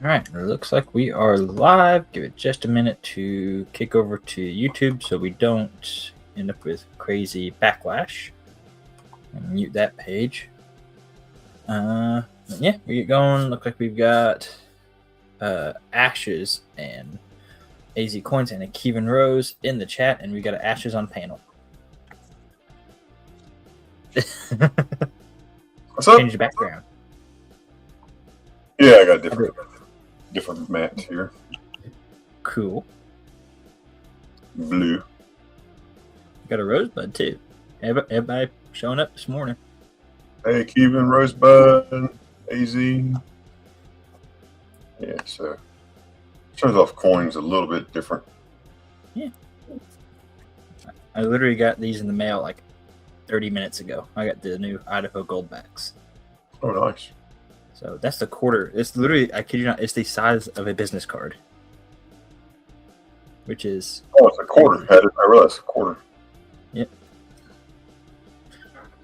All right, it looks like we are live. Give it just a minute to kick over to YouTube so we don't end up with crazy backlash. And mute that page. Yeah, we get going. Look like we've got Ashes and AZ Coins and a Kevin Rose in the chat, and we got Ashes on panel. What's up? Change the background. Yeah, I got different mats here. Cool. Blue. Got a rosebud too. Everybody showing up this morning. Hey, Kevin, Rosebud, AZ. Yeah, so shows off coins a little bit different. Yeah. I literally got these in the mail like 30 minutes ago. I got the new Idaho Goldbacks. Oh, nice. So that's the quarter. It's literally, I kid you not, it's the size of a business card. Which is... Oh, it's a quarter. I realized it's a quarter. Yep.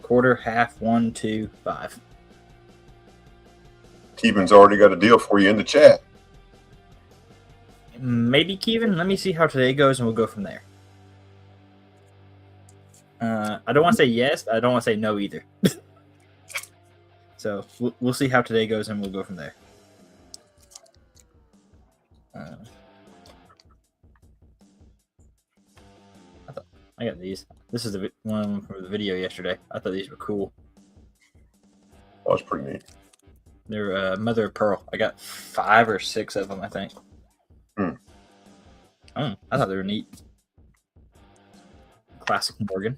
Quarter, half, 1, 2, 5. Kevin's already got a deal for you in the chat. Maybe, Kevin. Let me see how today goes and we'll go from there. I don't want to say yes, but I don't want to say no either. So we'll see how today goes and we'll go from there. I got these. This is the one from the video yesterday. I thought these were cool. That was pretty neat. They're mother of pearl. I got 5 or 6 of them, I think. I thought they were neat. Classic Morgan.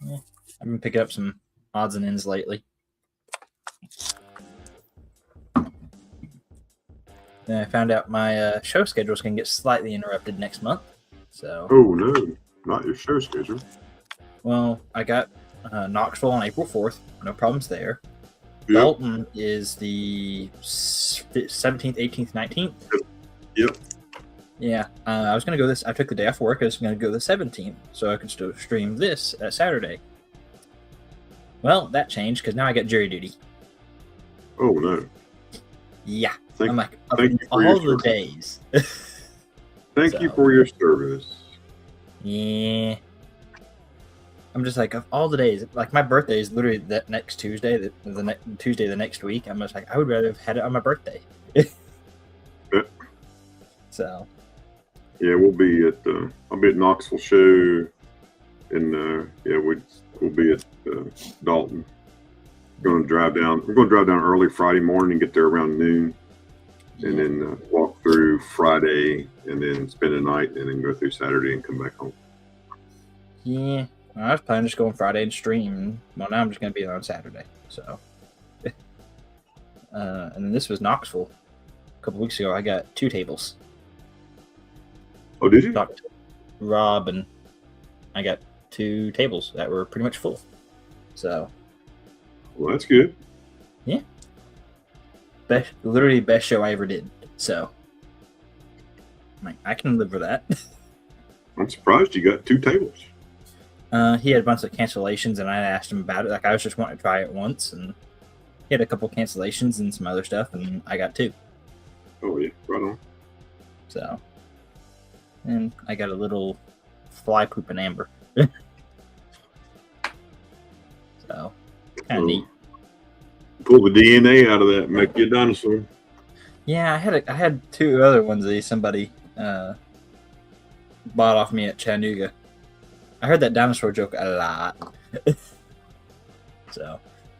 Yeah, I've been picking up some odds and ends lately. Then I found out my show schedule is going to get slightly interrupted next month. So. Oh no, not your show schedule. Well, I got Knoxville on April 4th. No problems there. Yep. Dalton is the 17th, 18th, 19th. Yep. Yeah, I was going to go this. I took the day off work. I was going to go the 17th, so I could still stream this Saturday. Well, that changed because now I got jury duty. Oh no. Yeah. Thank I'm like, you for all your the days. Thank you for your service. Yeah. I'm just like, of all the days, like my birthday is literally that next Tuesday, the Tuesday the next week. I'm just like, I would rather have had it on my birthday. So. Yeah, we'll be at I'll be at Knoxville show, and yeah, we'll be at Dalton. We're going to drive down early Friday morning and get there around noon, and then walk through Friday, and then spend the night, and then go through Saturday and come back home. Yeah, I was planning just going Friday and stream. Well, now I'm just going to be on Saturday. So, and then this was Knoxville. A couple weeks ago, I got 2 tables. Oh, did you? Talked to Rob, and I got 2 tables that were pretty much full. So. Well, that's good. Yeah. Literally best show I ever did. So. I'm like, I can live with that. I'm surprised you got 2 tables. He had a bunch of cancellations, and I asked him about it. Like, I was just wanting to try it once, and he had a couple cancellations and some other stuff, and I got 2. Oh, yeah. Right on. So. And I got a little fly poop and amber. So, kind of neat. Pull the DNA out of that and make you a dinosaur. Yeah, I had 2 other ones that somebody bought off me at Chattanooga. I heard that dinosaur joke a lot. So,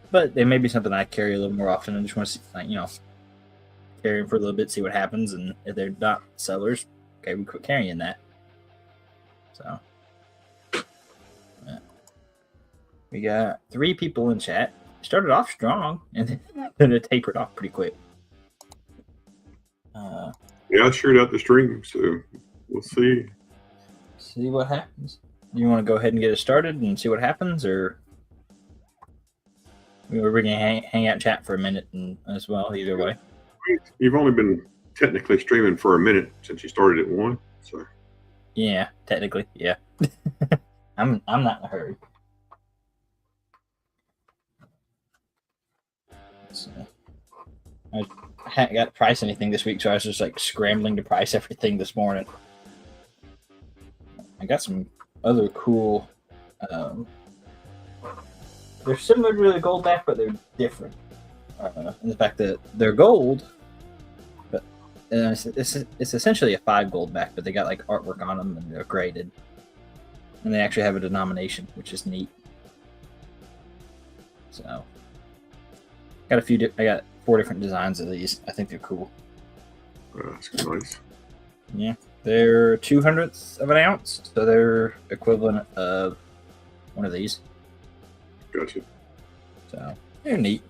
but they may be something I carry a little more often. I just want to see, like, carry them for a little bit, see what happens, and if they're not sellers, okay, we quit carrying that. So, yeah. We got 3 people in chat. Started off strong, and then it tapered off pretty quick. Yeah, I shared out the stream, so we'll see. See what happens. You want to go ahead and get it started and see what happens, or we're going to hang out and chat for a minute and as well, either way. You've only been technically streaming for a minute since you started at 1, so. Yeah, technically, yeah. I'm not in a hurry. So I hadn't got to price anything this week, so I was just like scrambling to price everything this morning. I got some other cool. They're similar to the gold back, but they're different. In the fact that they're gold, but it's essentially a 5 gold back, but they got like artwork on them and they're graded, and they actually have a denomination, which is neat. So, got a few. I got 4 different designs of these. I think they're cool. That's nice. Yeah, they're 200ths of an ounce, so they're equivalent of one of these. Gotcha. So they're neat.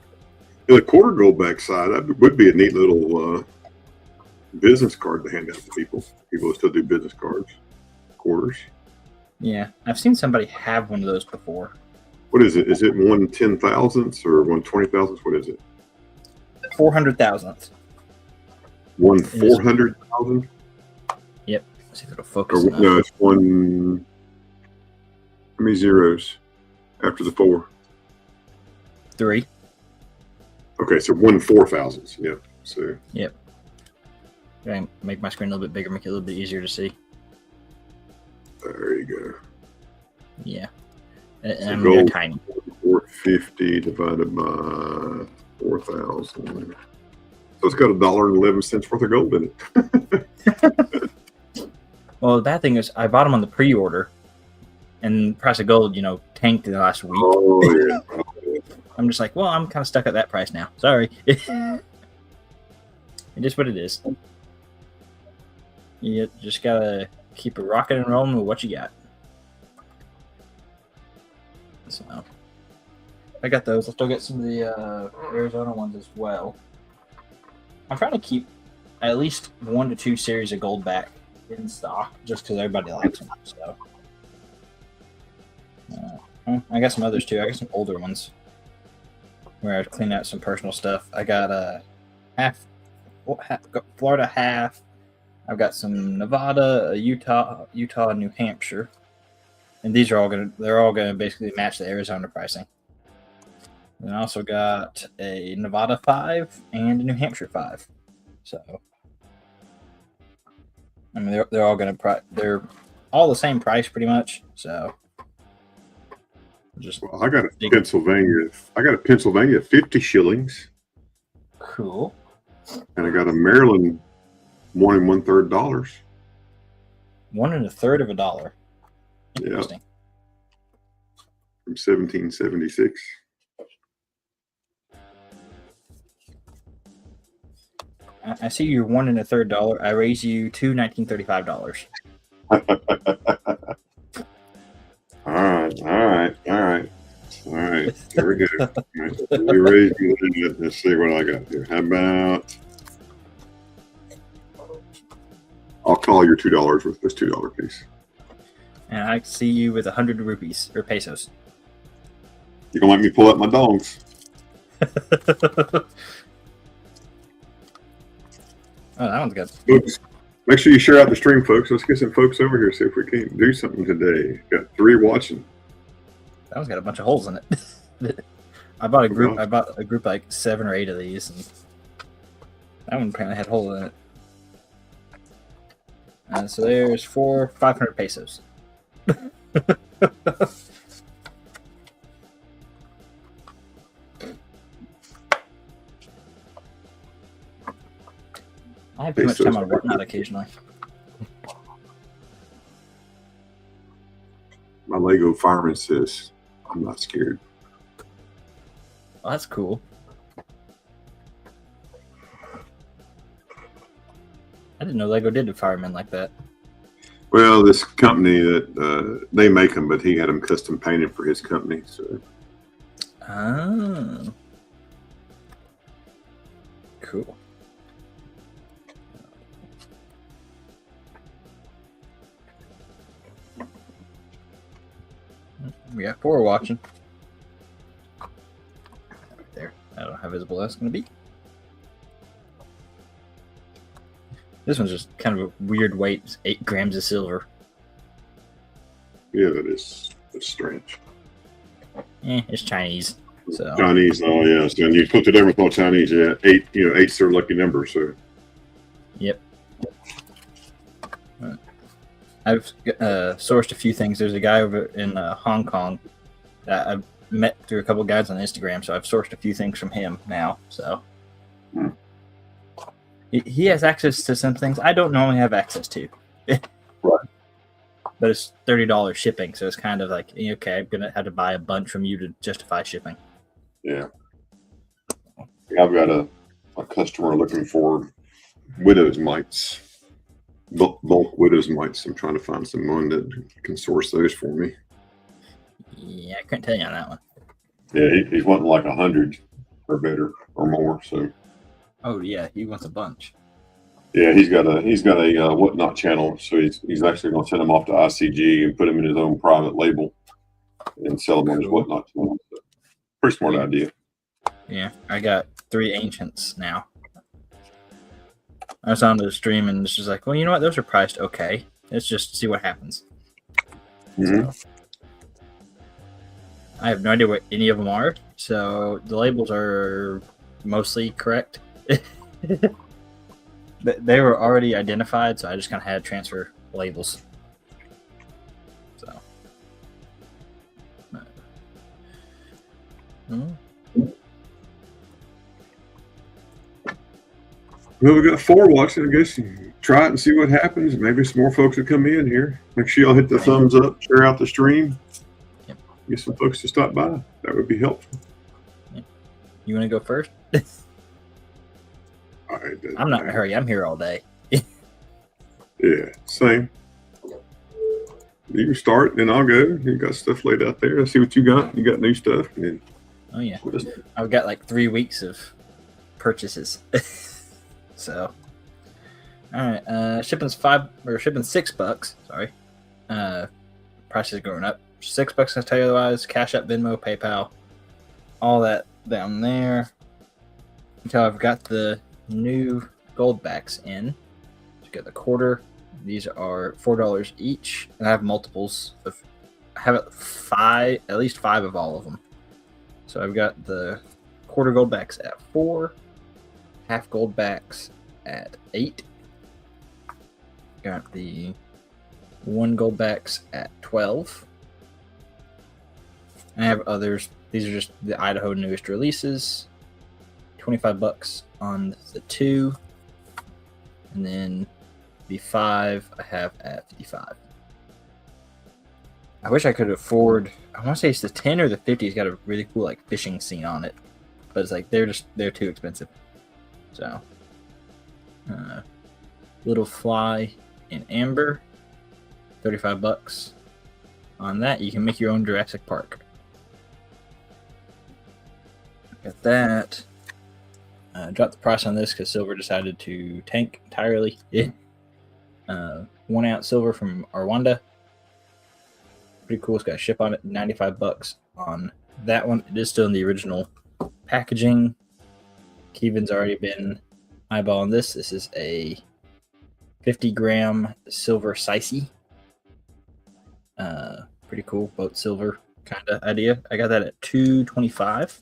The quarter gold back side, that would be a neat little business card to hand out to people. People who still do business cards, quarters. Yeah, I've seen somebody have one of those before. What is it? Is it 1/10,000th or 1/20,000th? What is it? 400,000th. 1/400,000? Yep. Let's see if it'll focus. No, it's one. How many zeros after the 4? 3. Okay, so 1/4,000th. Yeah. So. Yep. Try make my screen a little bit bigger, make it a little bit easier to see. There you go. Yeah. So And they're tiny. 450 divided by 4,000. So it's got $1.11 worth of gold in it. Well, the bad thing is I bought them on the pre-order, and the price of gold, tanked in the last week. Oh yeah. I'm just like, well, I'm kind of stuck at that price now. Sorry. It is what it is. You just gotta keep it rocking and rolling with what you got. So I got those. I'll still get some of the Arizona ones as well. I'm trying to keep at least 1 to 2 series of gold back in stock, just because everybody likes them. So I got some others too. I got some older ones where I clean out some personal stuff. I got a Florida half. I've got some Nevada, Utah, and New Hampshire, and these are all gonna basically match the Arizona pricing. And I also got a Nevada 5 and a New Hampshire 5. So I mean they're all they're all the same price pretty much. So just I got a Pennsylvania 50 shillings. Cool. And I got a Maryland $1 1/3. $1 1 1/3. Yeah. Interesting. From 1776. I see you're $1 1/3. I raise you $2 $19.35. All right. Here we go. Let me raise you a little bit. Let's see what I got here. How about I'll call your $2 with this $2 piece. And I see you with 100 rupees or pesos. You gonna let me pull out my dongs? Oh, that one's good. Folks, make sure you share out the stream, folks. Let's get some folks over here. See if we can't do something today. Got 3 watching. That one's got a bunch of holes in it. I bought a group like 7 or 8 of these, and that one apparently had holes in it. So there's 500 pesos. I have too much time on Whatnot occasionally. My Lego fireman says, I'm not scared. Well, that's cool. I didn't know Lego did do firemen like that. Well, this company that they make them, but he had them custom painted for his company. So. Oh. Cool. We got 4 watching. Right there. I don't know how visible that's going to be. This one's just kind of a weird weight. It's 8 grams of silver. Yeah, that's strange. It's Chinese. So Chinese. Oh yeah. So and you put the difference on Chinese. Yeah, 8. You know, 8's their lucky number. So. yep. I've sourced a few things. There's a guy over in Hong Kong that I've met through a couple guys on Instagram, so I've sourced a few things from him now. So he has access to some things I don't normally have access to. Right. But it's $30 shipping, so it's kind of like, okay, I'm gonna have to buy a bunch from you to justify shipping. Yeah. I've got a customer looking for widow's mites. Bulk widow's mites. I'm trying to find someone that can source those for me. Yeah, I couldn't tell you on that one. Yeah, he's wanting like 100 or better or more. So. Oh yeah, he wants a bunch. Yeah, he's got a Whatnot channel, so he's actually going to send them off to ICG and put them in his own private label and sell them on his Whatnot channel. So, pretty smart idea. Yeah, I got 3 ancients now. I was on the stream and it's just like, well, you know what? Those are priced okay. Let's just see what happens. Mm-hmm. So, I have no idea what any of them are, so the labels are mostly correct. They were already identified, so I just kind of had to transfer labels. So. Well, we got 4 watching. I guess you try it and see what happens. Maybe some more folks will come in here. Make sure y'all hit the thumbs up, share out the stream. Yep. Get some folks to stop by. That would be helpful. Yep. You want to go first? I'm not in a hurry. I'm here all day. Yeah, same. You can start, then I'll go. You got stuff laid out there. I see what you got. You got new stuff. And oh yeah, I've got like 3 weeks of purchases. So, all right. Shipping's $6. Sorry. Price is going up. $6. I tell you otherwise. Cash App, Venmo, PayPal, all that down there. Until I've got the new gold backs in. So got the quarter. These are $4 each, and I have multiples of. I have at least 5 of all of them. So I've got the quarter gold backs at 4, half gold backs at 8. Got the 1 gold backs at 12. I have others. These are just the Idaho newest releases. $25 on the 2, and then the 5 I have at 55. I wish I could afford. I want to say it's the 10 or the 50. It's got a really cool like fishing scene on it, but it's like they're too expensive. So, little fly in amber, $35. On that, you can make your own Jurassic Park. Got that. Dropped the price on this because silver decided to tank entirely. 1 ounce silver from Rwanda. Pretty cool. It's got a ship on it. $95 on that one. It is still in the original packaging. Kevin's already been eyeballing this. This is a 50-gram silver Sicey. Pretty cool. Boat silver kind of idea. I got that at $2.25.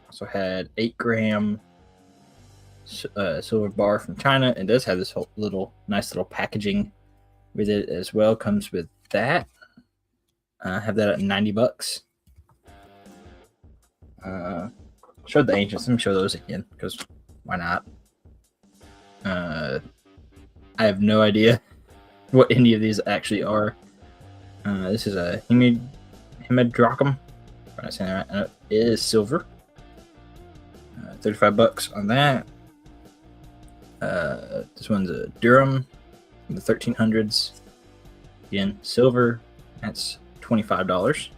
Also had 8-gram silver bar from China. It does have this whole nice little packaging with it as well. Comes with that. I have that at $90. Showed the ancients. Let me show those again because why not? I have no idea what any of these actually are. This is a Hemidrocum. If I'm not saying that right. It is silver. $35 on that. This one's a Durham from the 1300s. Again, silver. That's $25.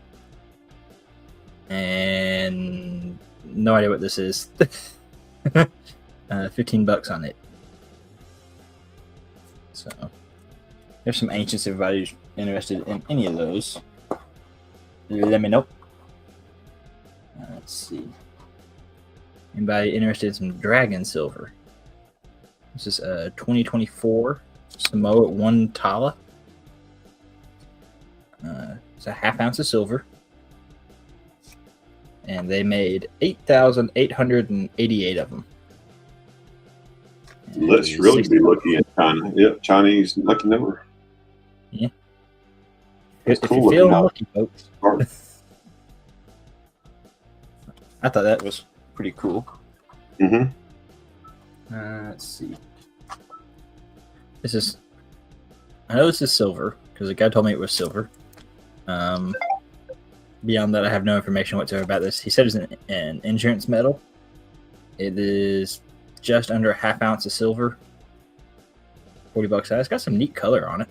And no idea what this is. $15 on it. So there's some ancients. If everybody's interested in any of those, let me know. Let's see. Anybody interested in some dragon silver? This is a 2024 Samoa 1 Tala. It's a 1/2 ounce of silver. and they made 8,888 of them. Let's really be lucky in China. Yep, Chinese lucky number. Yeah. That's If cool you're feeling looking lucky, folks. I thought that was pretty cool. Mm-hmm. Let's see. I know this is silver because the guy told me it was silver. Beyond that, I have no information whatsoever about this. He said it's an insurance metal. It is just under a half ounce of silver. $40 size. It's got some neat color on it.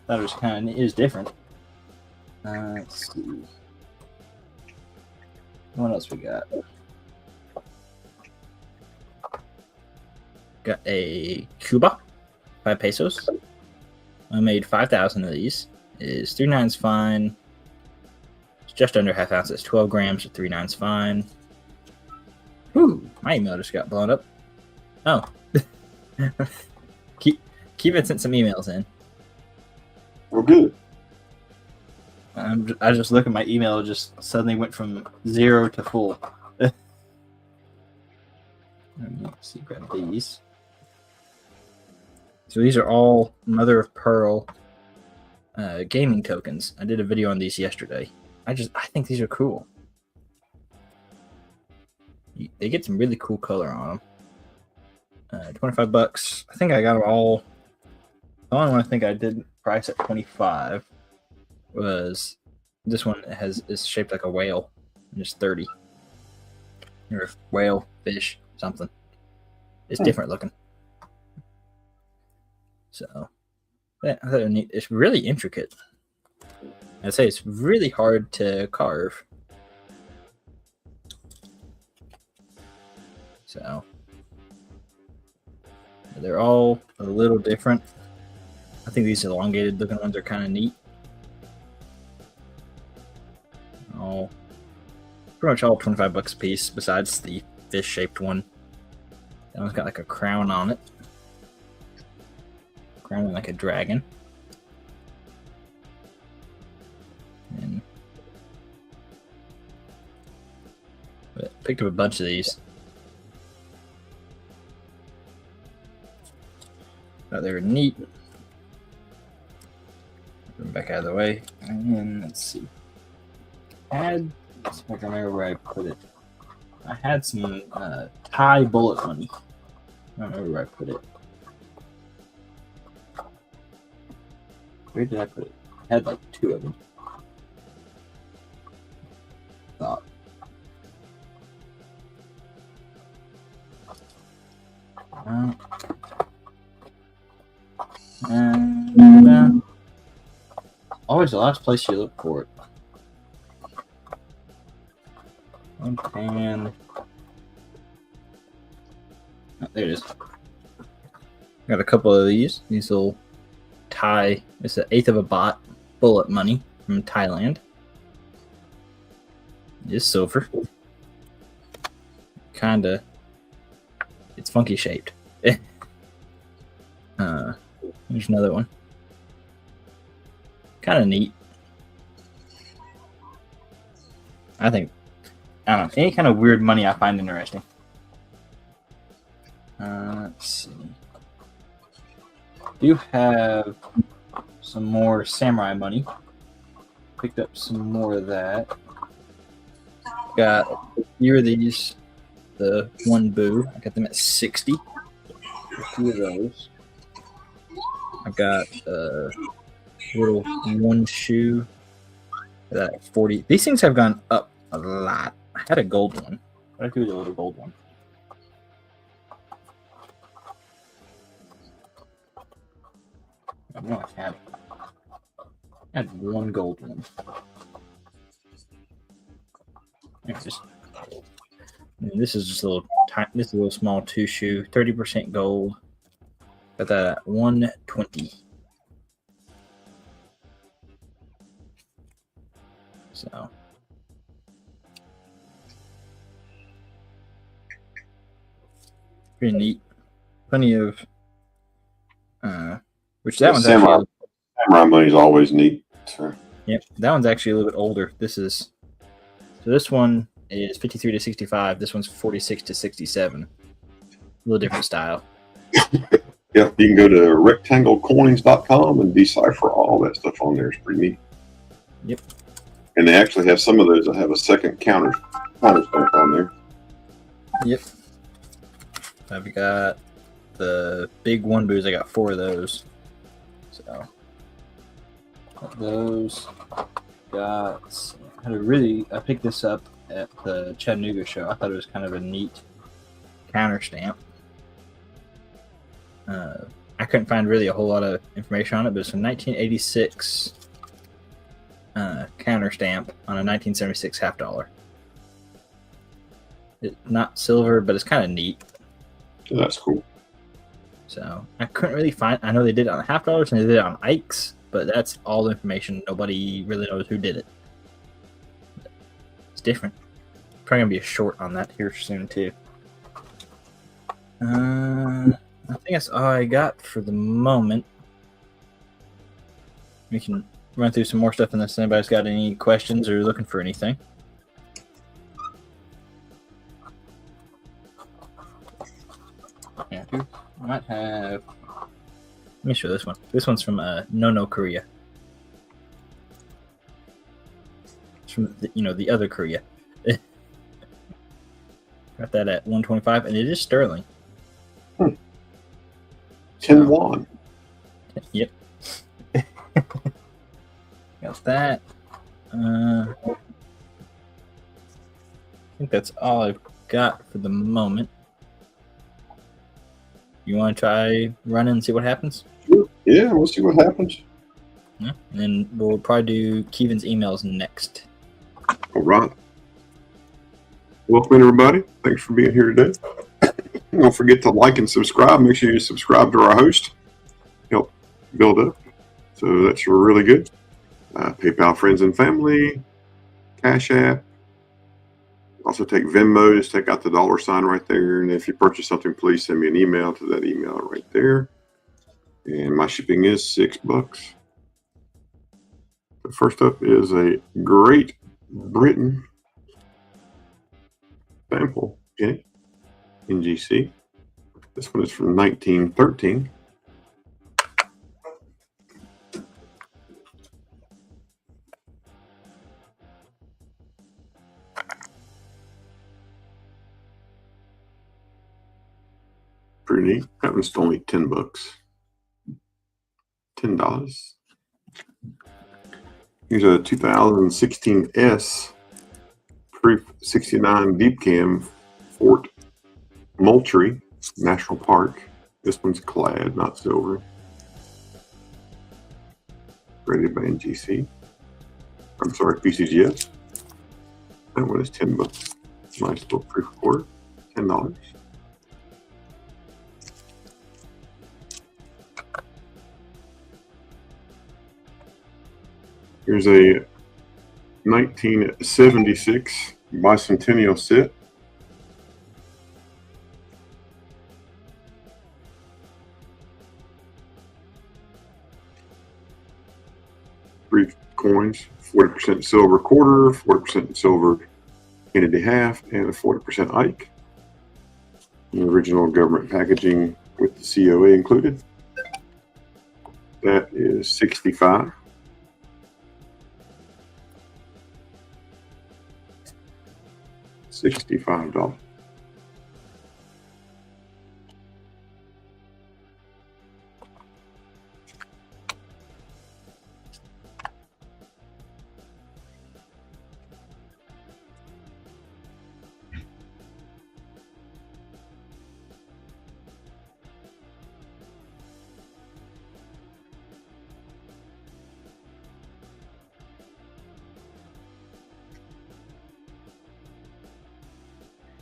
That was kind of neat. It is different. Let's see. What else we got? Got a Cuba, 5 pesos. I made 5,000 of these. It is 3 nines fine. It's just under half ounce. It's 12 grams at 3 nines fine. Whew, my email just got blown up. Oh. Keep sent some emails in. Well, good. I just look at my email, it just suddenly went from 0 to full. Let's see, grab these. So these are all mother of pearl gaming tokens. I did a video on these yesterday. I think these are cool. They get some really cool color on them. $25. I think I got them all. The only one I think I did price at 25 was this one. Is shaped like a whale, and it's 30. Or a whale, fish, something. It's different looking. So, yeah, I thought it was neat. It's really intricate. I'd say it's really hard to carve. So, they're all a little different. I think these elongated looking ones are kind of neat. Pretty much all $25 a piece, besides the fish-shaped one. That one's got like a crown on it. Crown like a dragon. And picked up a bunch of these. Thought they were neat. Put them back out of the way. And let's see. Let's see if I can remember where I put it. I had some Thai bullet money. I don't remember where I put it. Where did I put it? I had like 2 of them. Thought. Always the last place you look for it. And there it is. Got a couple of these little Thai. It's an 1/8 of a baht bullet money from Thailand. It's silver. Kinda. It's funky shaped. There's another one. Kind of neat. I don't know. Any kind of weird money I find interesting. Let's see. Do have some more samurai money. Picked up some more of that. Got a few of these. The one boo. I got them at 60. A few of those. I got a little one shoe at 40. These things have gone up a lot. I had a gold one. What did I do with the little gold one? I know I had one gold one. This is just a little tiny, this is a little small 2 shoe, 30% gold. Got that at 120. So pretty neat. Plenty of which that one's samurai actually money is always neat. Sure. Yep, that one's actually a little bit older. This one is 53 to 65. This one's 46 to 67. A little different style. Yeah, you can go to rectanglecoins.com and decipher all that stuff on there. It's pretty neat. Yep. And they actually have some of those that have a second counter stamp on there. Yep. I've got the big one booze. I got 4 of those. So got those. I picked this up at the Chattanooga show. I thought it was kind of a neat counter stamp. I couldn't find really a whole lot of information on it, but it's a 1986 counter stamp on a 1976 half dollar. It's not silver, but it's kind of neat. So that's cool. So I couldn't really find. I know they did it on half dollars and they did it on Ike's, but that's all the information. Nobody really knows who did it. It's different. Probably gonna be a short on that here soon too. I think that's all I got for the moment. We can run through some more stuff unless anybody's got any questions or looking for anything. Yeah, dude. I might have. Let me show this one. This one's from Nono Korea. It's from the other Korea. Got that at 125, and it is sterling. 10 won. Yep. Got that. I think that's all I've got for the moment. You want to try running and see what happens? Yeah, we'll see what happens. Yeah. And then we'll probably do Kevin's emails next. All right. Welcome, everybody. Thanks for being here today. Don't forget to like and subscribe. Make sure you subscribe to our host. Help build up. So that's really good. PayPal friends and family. Cash App. Also take Venmo. Just take out the $sign right there. And if you purchase something, please send me an email to that email right there. And my shipping is $6. The first up is a Great Britain sample penny. NGC. This one is from 1913. Pretty neat. That one's only $10. $10. Here's a 2016 S Proof 69 Deep Cam Fort Moultrie National Park. This one's clad, not silver. Rated by NGC. I'm sorry, PCGS. That one is $10. Nice little proof recorder. $10. Here's a 1976 bicentennial set. Three coins, 40% silver quarter, 40% silver Kennedy half, and a 40% Ike. The original government packaging with the COA included. That is $65. $65.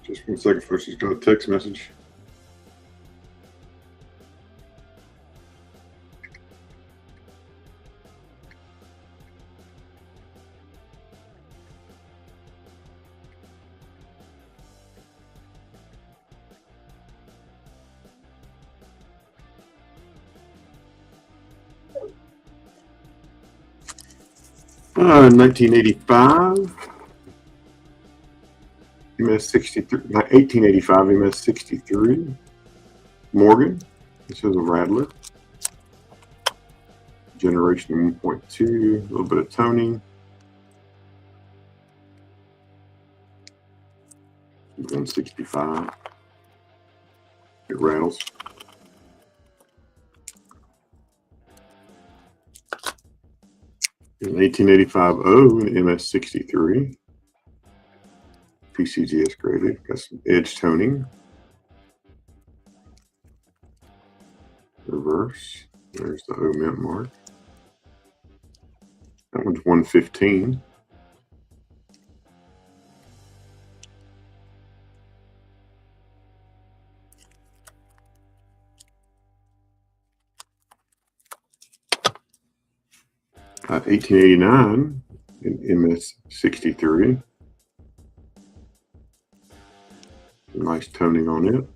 Just 1 second, folks. Just got a text message. 1985. MS 63, 1885 MS 63. Morgan. This is a Rattler. Generation 1.2, a little bit of toning. Gun 65. It rattles. An 1885 O and MS 63. PCGS graded. Got some edge toning. Reverse. There's the O mint mark. That one's 115. Got 1889 in MS 63. Nice toning on it.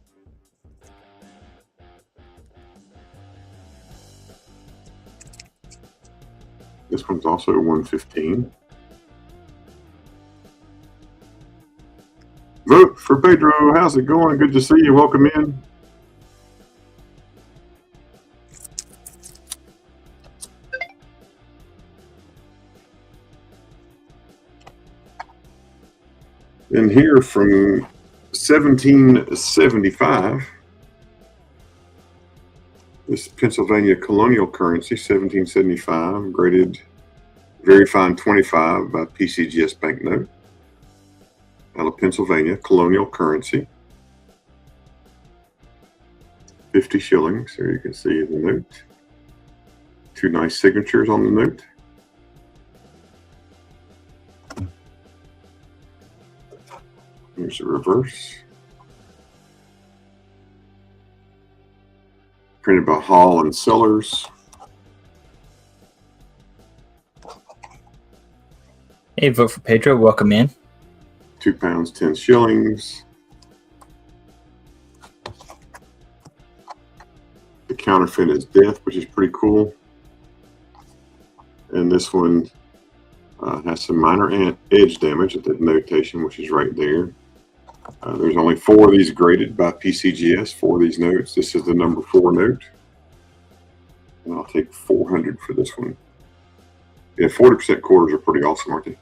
This one's also 115. Vote for Pedro. How's it going? Good to see you. Welcome in. And here from 1775, this Pennsylvania colonial currency, 1775, graded very fine 25 by PCGS banknote. Out of Pennsylvania, colonial currency. 50 shillings. There you can see the note. Two nice signatures on the note. Here's the reverse. Printed by Hall and Sellers. Hey, vote for Pedro. Welcome in. £2, 10 shillings. The counterfeit is death, which is pretty cool. And this one has some minor edge damage at the notation, which is right there. There's only 4 of these graded by PCGS, 4 of these notes. This is the number 4 note. And I'll take 400 for this one. Yeah, 40% quarters are pretty awesome, aren't they?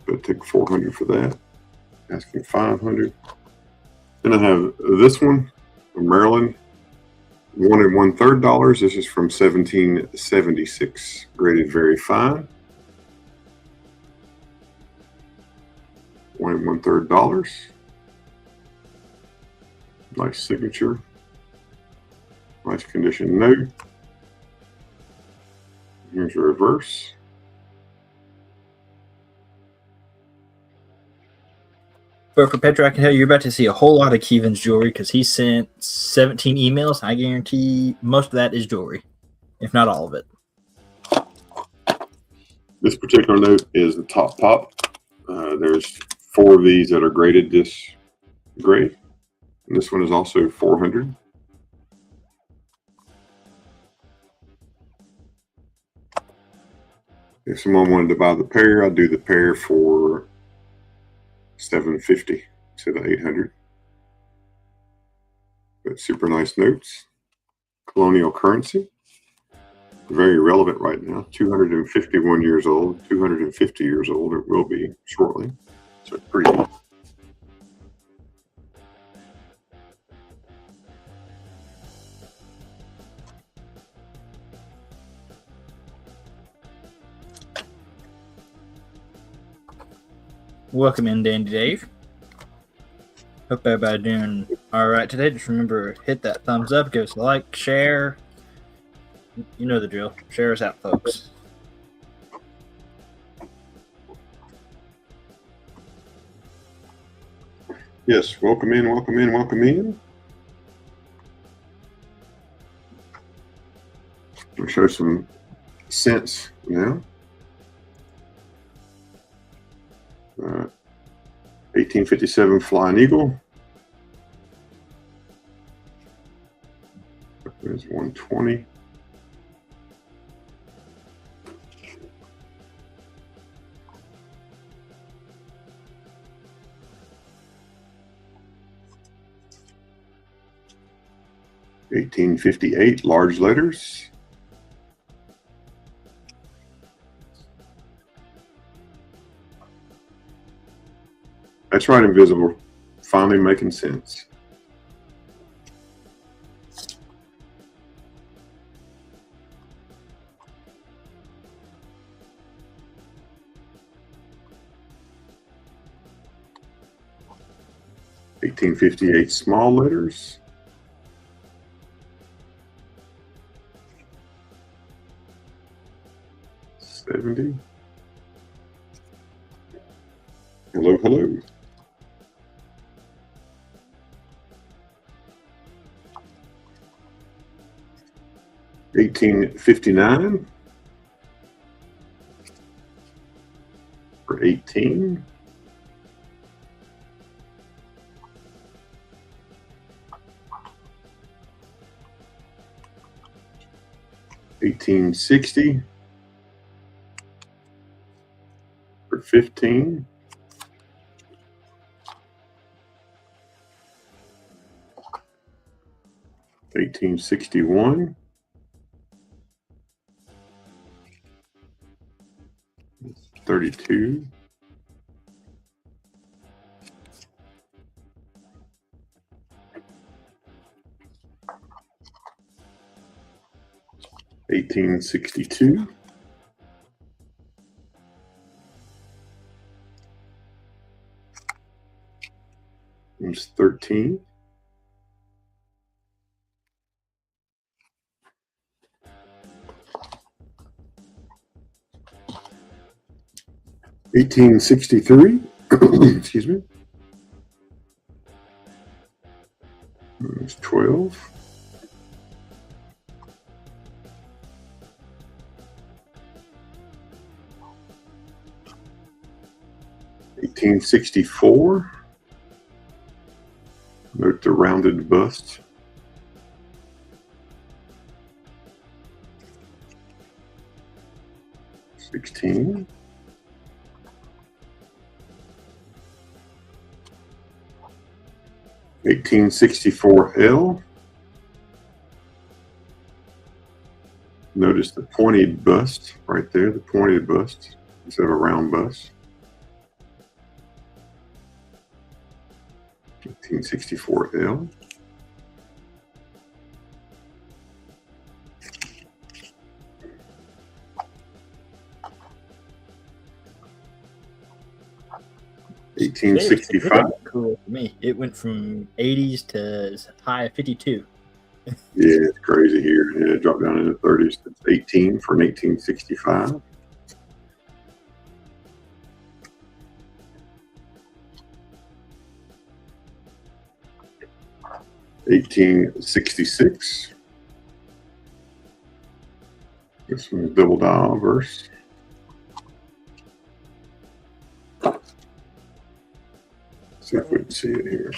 But take 400 for that. Asking 500. Then I have this one from Maryland. $1 1/3. This is from 1776. Graded very fine. $1 1/3. Nice signature. Nice condition note. Here's a reverse. But for Pedro, I can tell you, you're about to see a whole lot of Kevin's jewelry because he sent 17 emails. I guarantee most of that is jewelry, if not all of it. This particular note is the top pop. There's 4 of these that are graded this grade. And this one is also 400. If someone wanted to buy the pair, I'd do the pair for $750 to the 800. But super nice notes. Colonial currency. Very relevant right now. 251 years old, 250 years old. It will be shortly. So it's pretty neat. Welcome in, Dandy Dave. Hope everybody doing all right today. Just remember, hit that thumbs up, give us a like, share. You know the drill. Share us out, folks. Yes, welcome in, welcome in, welcome in. I'll show some cents now. 1857 Flying Eagle. There's 120. 1858, large letters. That's right, Invisible. Finally making sense. (1858) small letters. (70). Hello, hello. (1859) for 18. (1860) for 15. (1861) 32. (1862) It's 13. (1863) excuse me. It's 12. (1864). Note the rounded bust. (16). (1864L). Notice the pointed bust right there, the pointed bust instead of a round bust. 1864L. (1865). Cool for me. It went from 80s to as high as 52. Yeah, it's crazy here. Yeah, it dropped down in the 30s. It's 18 for an 1865. (1866). This one's double dial verse. See if we can see it here.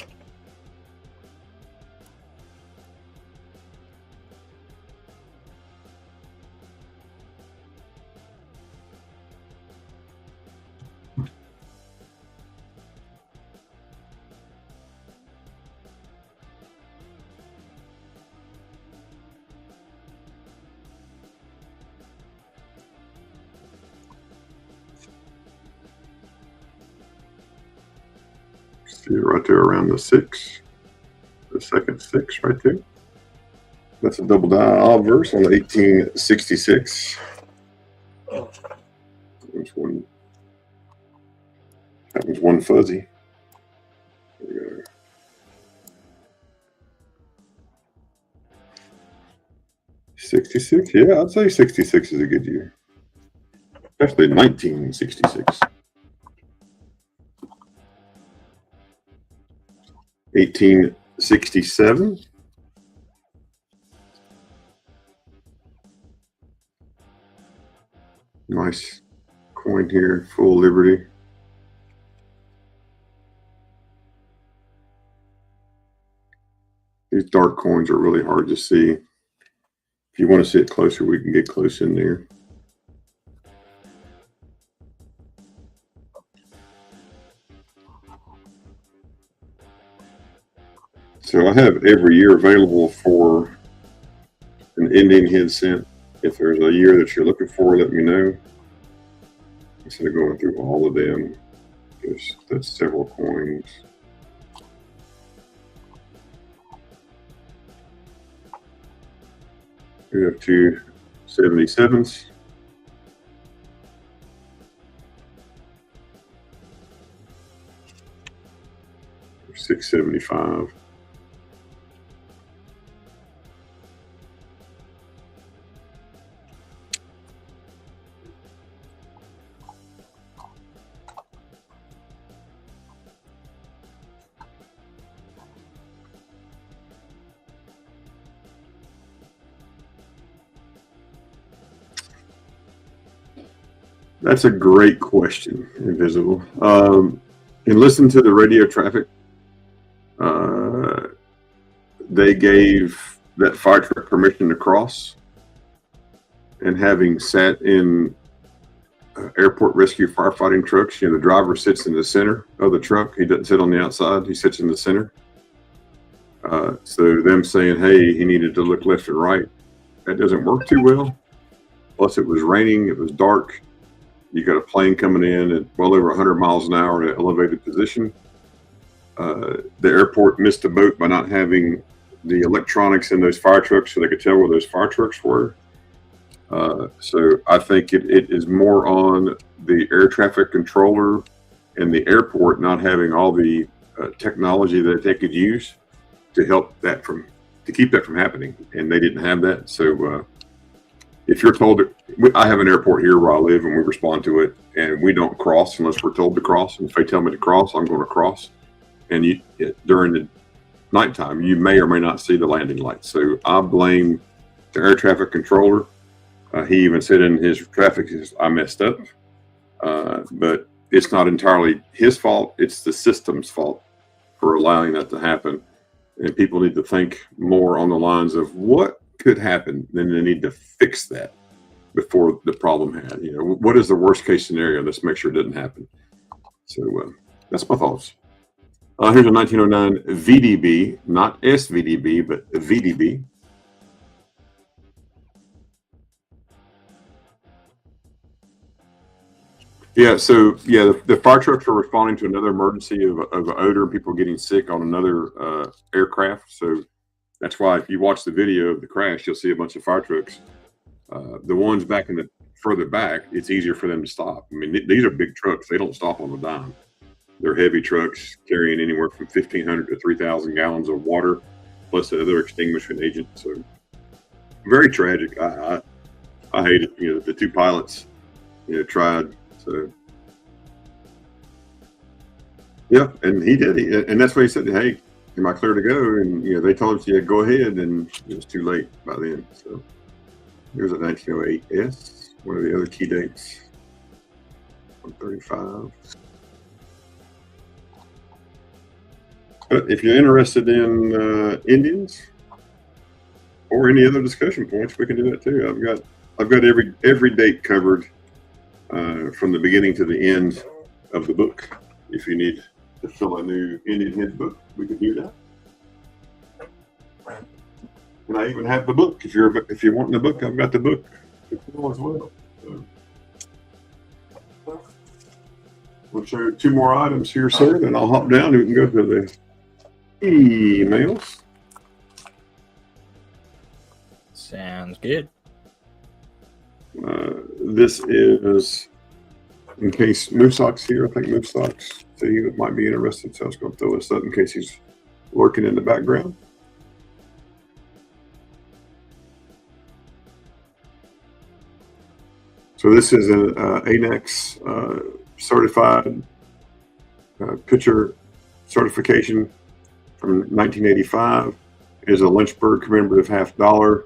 See it right there around the 6, the second 6 right there. That's a double dial verse on 1866. That was one fuzzy. There we go. (66), yeah, I'd say 66 is a good year, especially 1966. 1867. Nice coin here, full Liberty. These dark coins are really hard to see. If you want to see it closer, we can get close in there. So I have every year available for an Indian head sent. If there's a year that you're looking for, let me know. Instead of going through all of them, that's several coins. We have two 77s. $6.75. That's a great question, Invisible. And listen to the radio traffic. They gave that fire truck permission to cross. And having sat in airport rescue firefighting trucks, the driver sits in the center of the truck. He doesn't sit on the outside. He sits in the center. So them saying, hey, he needed to look left and right, that doesn't work too well. Plus it was raining. It was dark. You got a plane coming in at well over 100 miles an hour in an elevated position. The airport missed a boat by not having the electronics in those fire trucks so they could tell where those fire trucks were. So I think it is more on the air traffic controller and the airport not having all the technology that they could use to help that to keep that from happening. And they didn't have that. So if you're told I have an airport here where I live and we respond to it, and we don't cross unless we're told to cross. And if they tell me to cross, I'm going to cross. And during the nighttime, you may or may not see the landing lights. So I blame the air traffic controller. He even said in his traffic, I messed up. But it's not entirely his fault. It's the system's fault for allowing that to happen. And people need to think more on the lines of what could happen. Then they need to fix that before the problem had. What is the worst case scenario? Let's make sure it doesn't happen. So that's my thoughts. Here's a 1909 VDB, not SVDB, but VDB. Yeah, so the fire trucks are responding to another emergency of an odor and people getting sick on another aircraft. So that's why if you watch the video of the crash, you'll see a bunch of fire trucks. The ones back in the further back, it's easier for them to stop. I mean, these are big trucks. They don't stop on a dime. They're heavy trucks carrying anywhere from 1,500 to 3,000 gallons of water, plus the other extinguishing agent. So very tragic. I hate it. The two pilots, tried. So yeah, and he did. And that's why he said, "Hey, am I clear to go?" And they told us, "Yeah, go ahead," and it was too late by then. So here's a 1908S, one of the other key dates, 135. But if you're interested in Indians or any other discussion points, we can do that too. I've got every date covered from the beginning to the end of the book. If you need to fill a new Indian head book, we can do that. And I even have the book. If you're wanting the book, I've got the book as well. So we'll show you 2 more items here, sir. Then I'll hop down and we can go to the emails. Sounds good. This is in case Movesock's here. I think Movesock's he might be interested, so I was going to throw this up in case he's lurking in the background. So this is an ANACS certified pitcher certification from 1985. It is a Lynchburg commemorative $50.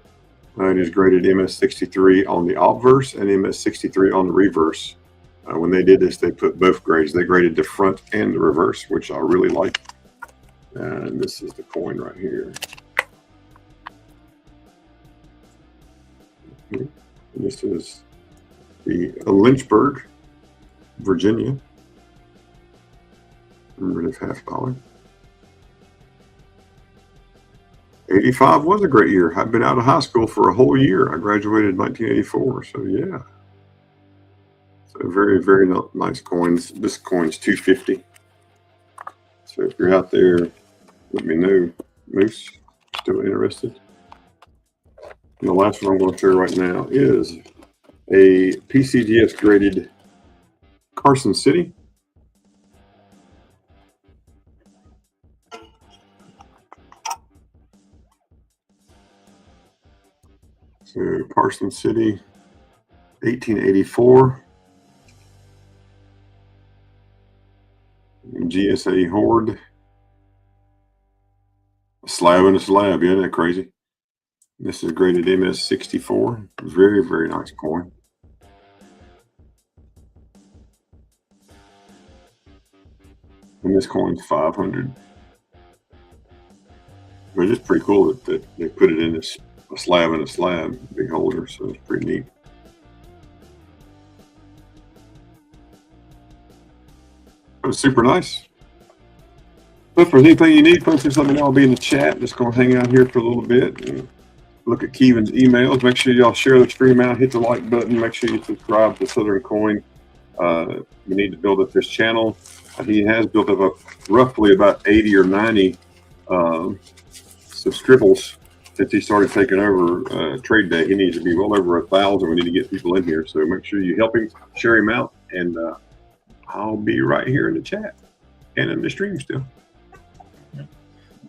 It is graded MS63 on the obverse and MS63 on the reverse. When they did this, they put both grades. They graded the front and the reverse, which I really like. And this is the coin right here. And this is the Lynchburg, Virginia, commemorative $50. '85 was a great year. I've been out of high school for a whole year. I graduated in 1984. So yeah. So very, very nice coins. This coin's 250. So if you're out there, let me know. Moose, still interested? And the last one I'm going to share right now is a PCGS graded Carson City. So Carson City, 1884. GSA Horde. A slab and a slab. Yeah, that crazy. This is graded MS64. Very, very nice coin. And this coin's 500. But it's pretty cool that they put it in this a slab and a slab big holder, so it's pretty neat. It was super nice. But if there's anything you need, folks, just let me know. I'll be in the chat. Just going to hang out here for a little bit and look at Kevin's emails. Make sure y'all share the stream out, hit the like button. Make sure you subscribe to Southern Coin. We need to build up this channel. He has built up roughly about 80 or 90 subscribbles since he started taking over Trade Day. He needs to be well over 1,000. We need to get people in here. So make sure you help him, share him out, and I'll be right here in the chat and in the stream still.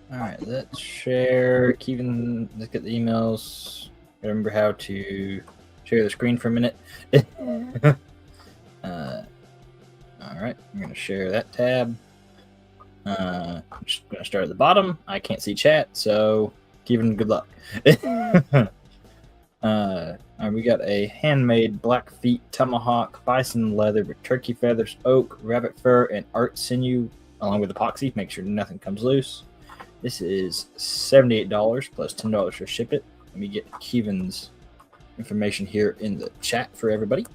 All right, let's share. Kevin, look at the emails. Remember how to share the screen for a minute. All right, I'm going to share that tab. I'm just going to start at the bottom. I can't see chat, so Kevin, good luck. We got a handmade Blackfeet tomahawk, bison leather with turkey feathers, oak, rabbit fur, and art sinew, along with epoxy. Make sure nothing comes loose. This is $78 plus $10 for ship it. Let me get Kevin's information here in the chat for everybody.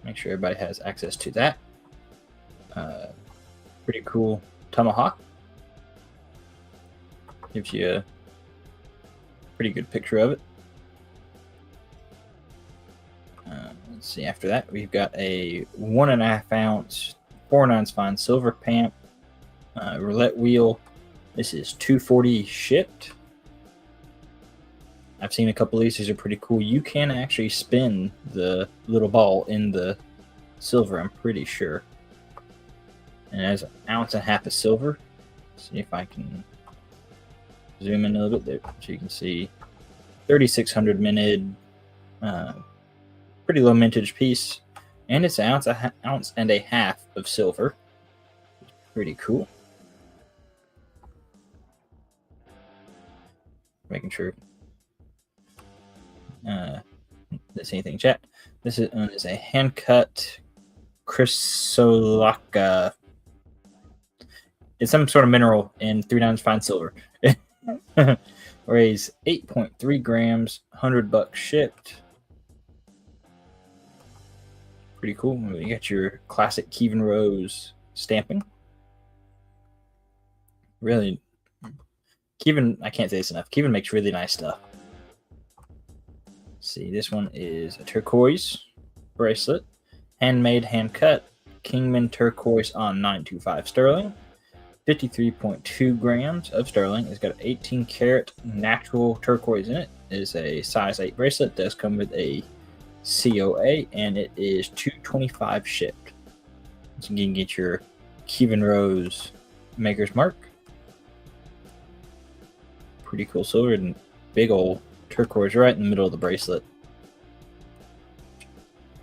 Make sure everybody has access to that. Pretty cool tomahawk. Gives you a pretty good picture of it. Let's see, after that, we've got a 1.5 ounce 4/9 fine silver pamp roulette wheel. This is $240 shipped. I've seen a couple of these. These are pretty cool. You can actually spin the little ball in the silver, I'm pretty sure. And it has 1.5 ounces of silver. See if I can zoom in a little bit there so you can see 3,600 minted. Pretty low mintage piece. And it's 1.5 ounces of silver. Pretty cool. Making sure there's anything chat. This is a hand cut chrysolaka. It's some sort of mineral in 3/9 fine silver. Weighs 8.3 grams, $100 shipped. Pretty cool. You got your classic Kevin Rose stamping. Really, Kevin, I can't say this enough. Kevin makes really nice stuff. Let's see, this one is a turquoise bracelet, handmade, hand cut, Kingman turquoise on 925 sterling, 53.2 grams of sterling. It's got an 18 karat natural turquoise in it. It is a size 8 bracelet. It does come with a COA, and it is $225 shipped. So you can get your Kevin Rose maker's mark. Pretty cool silver and big old turquoise right in the middle of the bracelet.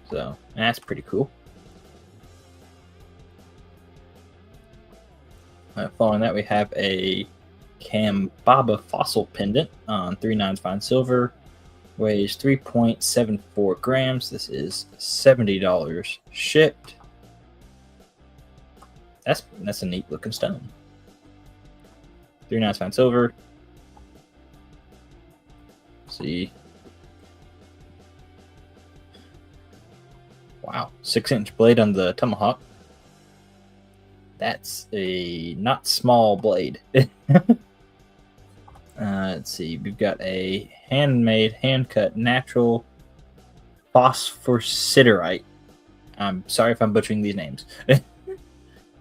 So that's pretty cool. Following that, we have a Kambaba fossil pendant on 3/9 fine silver. Weighs 3.74 grams. This is $70 shipped. That's a neat looking stone. 3/9 fine silver. See. Wow, 6-inch blade on the tomahawk. That's a not small blade. Let's see. We've got a handmade, hand-cut, natural phosphorsiderite. I'm sorry if I'm butchering these names.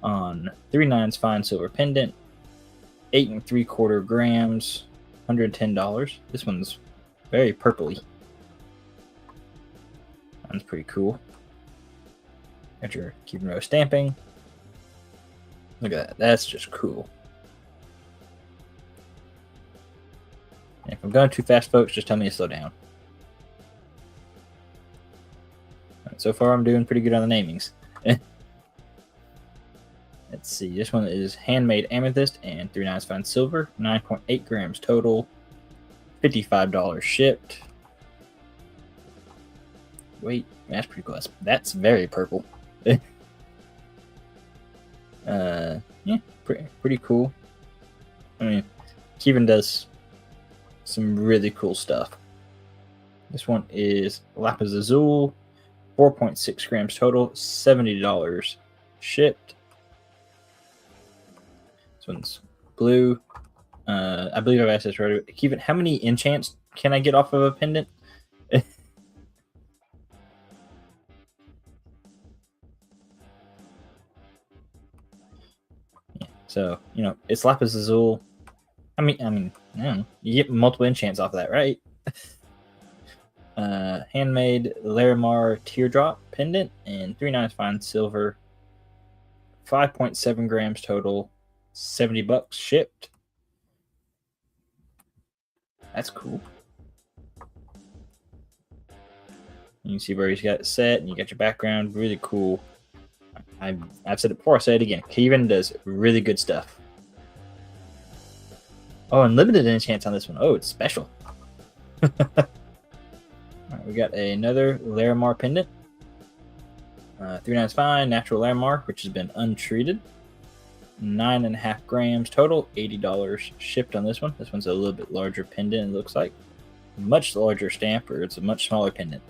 On 3/9 fine silver pendant, 8 3/4 grams, $110. This one's very purpley. That's pretty cool. Got your Cuban Rose stamping. Look at that. That's just cool. And if I'm going too fast, folks, just tell me to slow down. Right, so far, I'm doing pretty good on the namings. Let's see. This one is handmade amethyst and 3/9 fine silver, 9.8 grams total, $55 shipped. Wait, that's pretty cool. That's very purple. Yeah, pretty cool. I mean, Kevin does some really cool stuff. This one is Lapis Azul, 4.6 grams total, $70 shipped. This one's blue. I believe I've asked this right. Kevin, how many enchants can I get off of a pendant? So, it's Lapis Azul. I mean, you get multiple enchants off of that, right? Handmade Larimar Teardrop Pendant and 3/9 fine silver, 5.7 grams total, $70 shipped. That's cool. You can see where he's got it set, and you got your background. Really cool. I've said it before, I'll say it again. Kevin does really good stuff. Oh, and limited enchants on this one. Oh, it's special. Alright, we got another Larimar pendant. 3/9 fine, natural Larimar, which has been untreated. 9.5 grams total, $80 shipped on this one. This one's a little bit larger pendant, it looks like. Much larger stamp, or it's a much smaller pendant.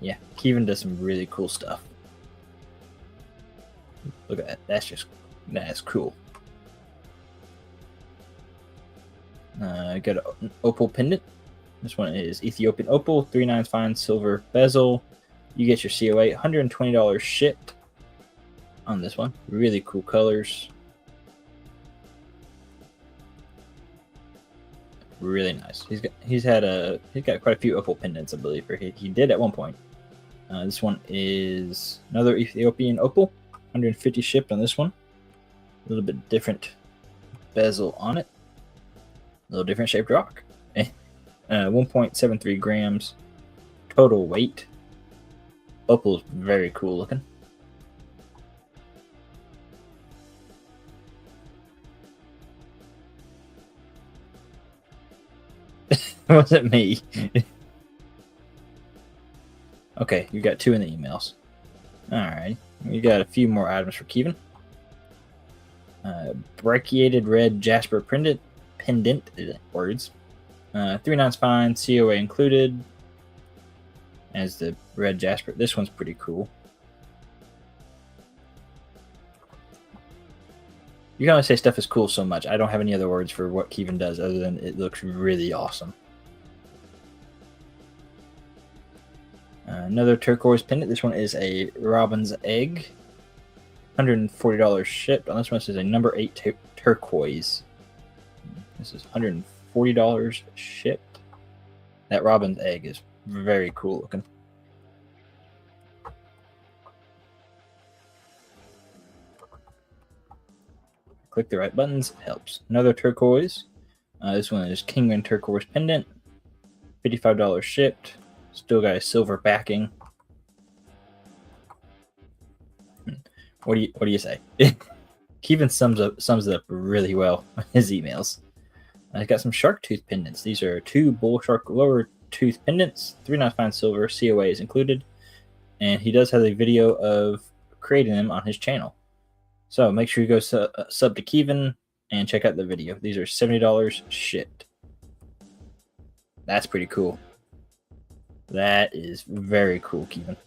Yeah, Kevin does some really cool stuff. Look at that. That's cool. Got an opal pendant. This one is Ethiopian opal, 3/9 fine silver bezel. You get your COA, $120 shipped on this one. Really cool colors. Really nice. He's got quite a few opal pendants, I believe, or he did at one point. This one is another Ethiopian opal, 150 shipped on this one. A little bit different bezel on it. A little different shaped rock. 1.73 grams total weight. Opal's very cool looking. Wasn't me. Okay, you got 2 in the emails. Alright, we got a few more items for Kevin. Brachiated red jasper pendant words. 3/9 fine, COA included. As the red jasper. This one's pretty cool. You can only say stuff is cool so much. I don't have any other words for what Kevin does other than it looks really awesome. Another turquoise pendant. This one is a robin's egg. $140 shipped. On this one, this is a number 8 turquoise. This is $140 shipped. That robin's egg is very cool looking. Click the right buttons, it helps. Another turquoise. This one is Kingman turquoise pendant. $55 shipped. Still got a silver backing. What do you say? Kevin sums it up really well in his emails. He's got some shark tooth pendants. These are 2 bull shark lower tooth pendants. 3/9 fine silver. COA is included. And he does have a video of creating them on his channel. So make sure you go sub to Kevin and check out the video. These are $70 shipped. That's pretty cool. That is very cool, Kevin.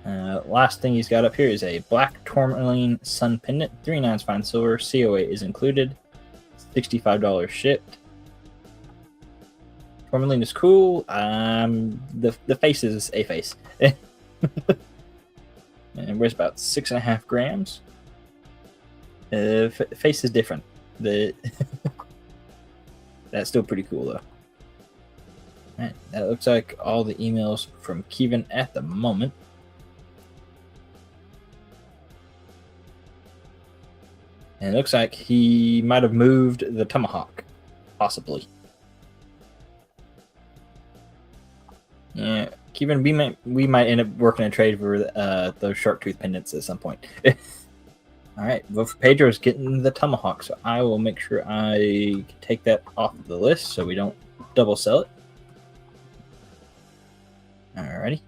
Last thing he's got up here is a black tourmaline sun pendant, 3/9 fine silver. COA is included. $65 shipped. Tourmaline is cool. The face is a face. And it weighs about 6.5 grams. Face is different. That's still pretty cool though. Alright, that looks like all the emails from Kevin at the moment. And it looks like he might have moved the Tomahawk, possibly. Yeah, Kevin, we might end up working a trade for those shark tooth pendants at some point. All right, vote for Pedro's getting the Tomahawk, so I will make sure I take that off the list so we don't double sell it. Alrighty.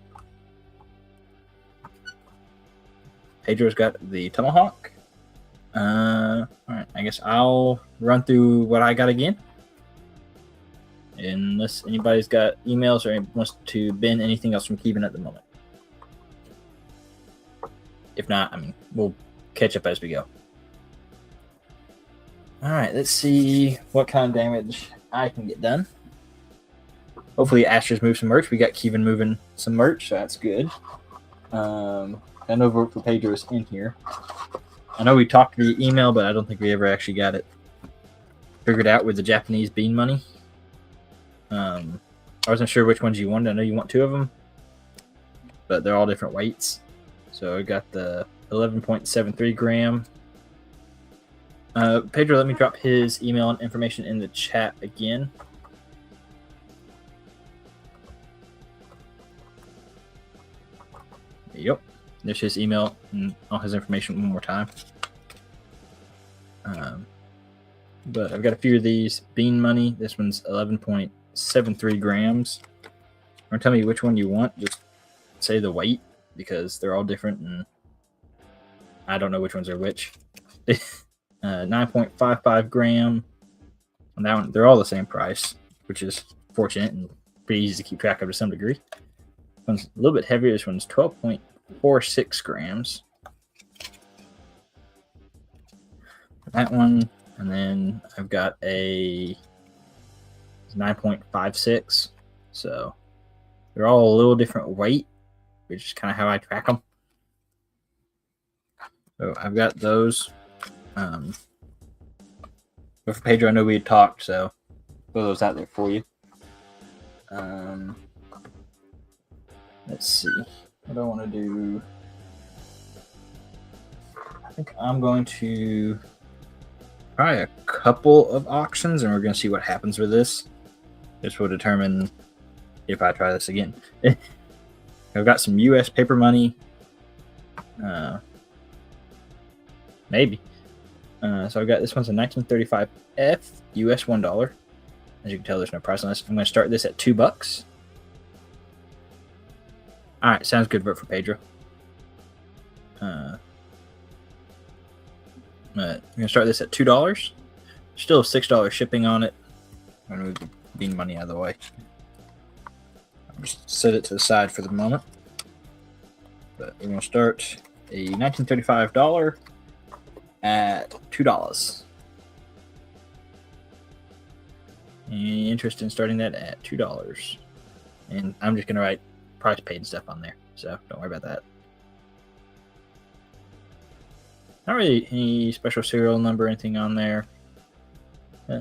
Pedro's got the Tomahawk. Alright, I guess I'll run through what I got again. Unless anybody's got emails or wants to bin anything else from Kevin at the moment. If not, I mean, we'll catch up as we go. Alright, let's see what kind of damage I can get done. Hopefully Astra's moved some merch. We got Kevin moving some merch, so that's good. I know vote for Pedro's in here. I know we talked via email, but I don't think we ever actually got it figured out with the Japanese bean money. I wasn't sure which ones you wanted. I know you want 2 of them, but they're all different weights. So I got the 11.73 gram. Pedro, let me drop his email and information in the chat again. Yep, there's his email and all his information one more time. But I've got a few of these bean money. This one's 11.73 grams. Or tell me which one you want. Just say the weight because they're all different and I don't know which ones are which. 9.55 gram. On that one, they're all the same price, which is fortunate and pretty easy to keep track of to some degree. This one's a little bit heavier. This one's 12.46 grams. That one, and then I've got a 9.56. So they're all a little different weight, which is kind of how I track them. So I've got those. But for Pedro, I know we had talked, so throw those out there for you. Let's see. What do I want to do? I think I'm going to try a couple of auctions, and we're going to see what happens with this. This will determine if I try this again. I've got some U.S. paper money. Maybe. So I've got this one's a 1935 F US $1. As you can tell, there's no price on this. I'm going to start this at $2. All right, sounds good. Vote for Pedro. I'm going to start this at $2. Still $6 shipping on it. I'm going to move the bean money out of the way. I'll just set it to the side for the moment. But we're going to start a 1935 $1 at $2. Any interest in starting that at $2? And I'm just going to write price paid and stuff on there, so don't worry about that. Not really any special serial number or anything on there.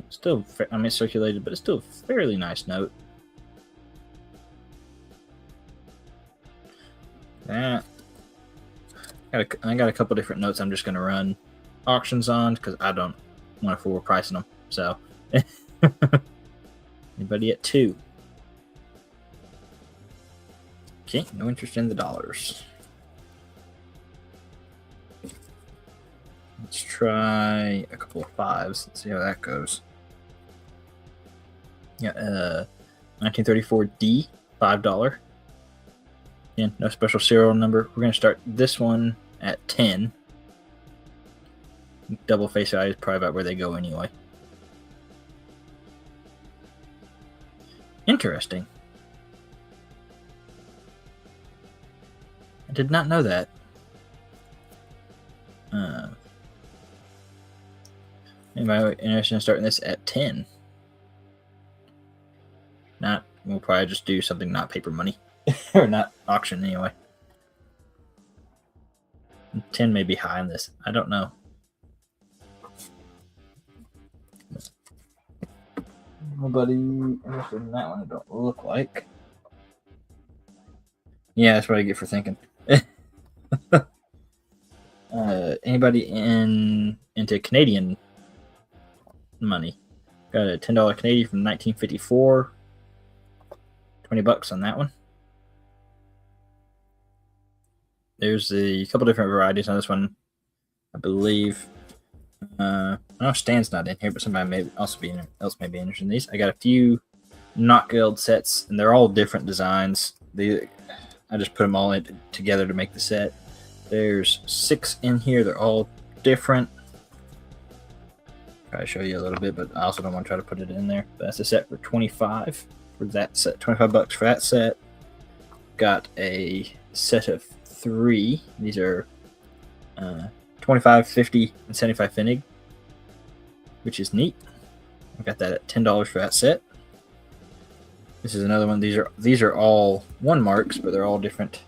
Still, I mean, it's circulated, but it's still a fairly nice note. That I got a couple different notes I'm just going to run auctions on because I don't want to fool pricing them. So, anybody at 2? Okay, no interest in the dollars. Let's try a couple of 5s. Let's see how that goes. Yeah, 1934 D, $5. Again, no special serial number. We're going to start this one at 10. Double face value is probably about where they go anyway. Interesting. I did not know that. Anybody interested in starting this at 10? Not. We'll probably just do something not paper money. Or not auction anyway. 10 may be high on this. I don't know. Nobody interested in that one, it don't look like. Yeah, that's what I get for thinking. Anybody into Canadian money? Got a $10 Canadian from 1954. $20 on that one. There's a couple different varieties on this one, I believe. I know Stan's not in here, but somebody may also be else may be interested in these. I got a few Not Guild sets, and they're all different designs. I just put them all together to make the set. There's 6 in here. They're all different. Try to show you a little bit, but I also don't want to try to put it in there. But that's a set for $25 for that set. $25 for that set. Got a set of 3. These are 25, 50, and 75 Finnig, which is neat. I got that at $10 for that set. This is another one. These are all 1 marks, but they're all different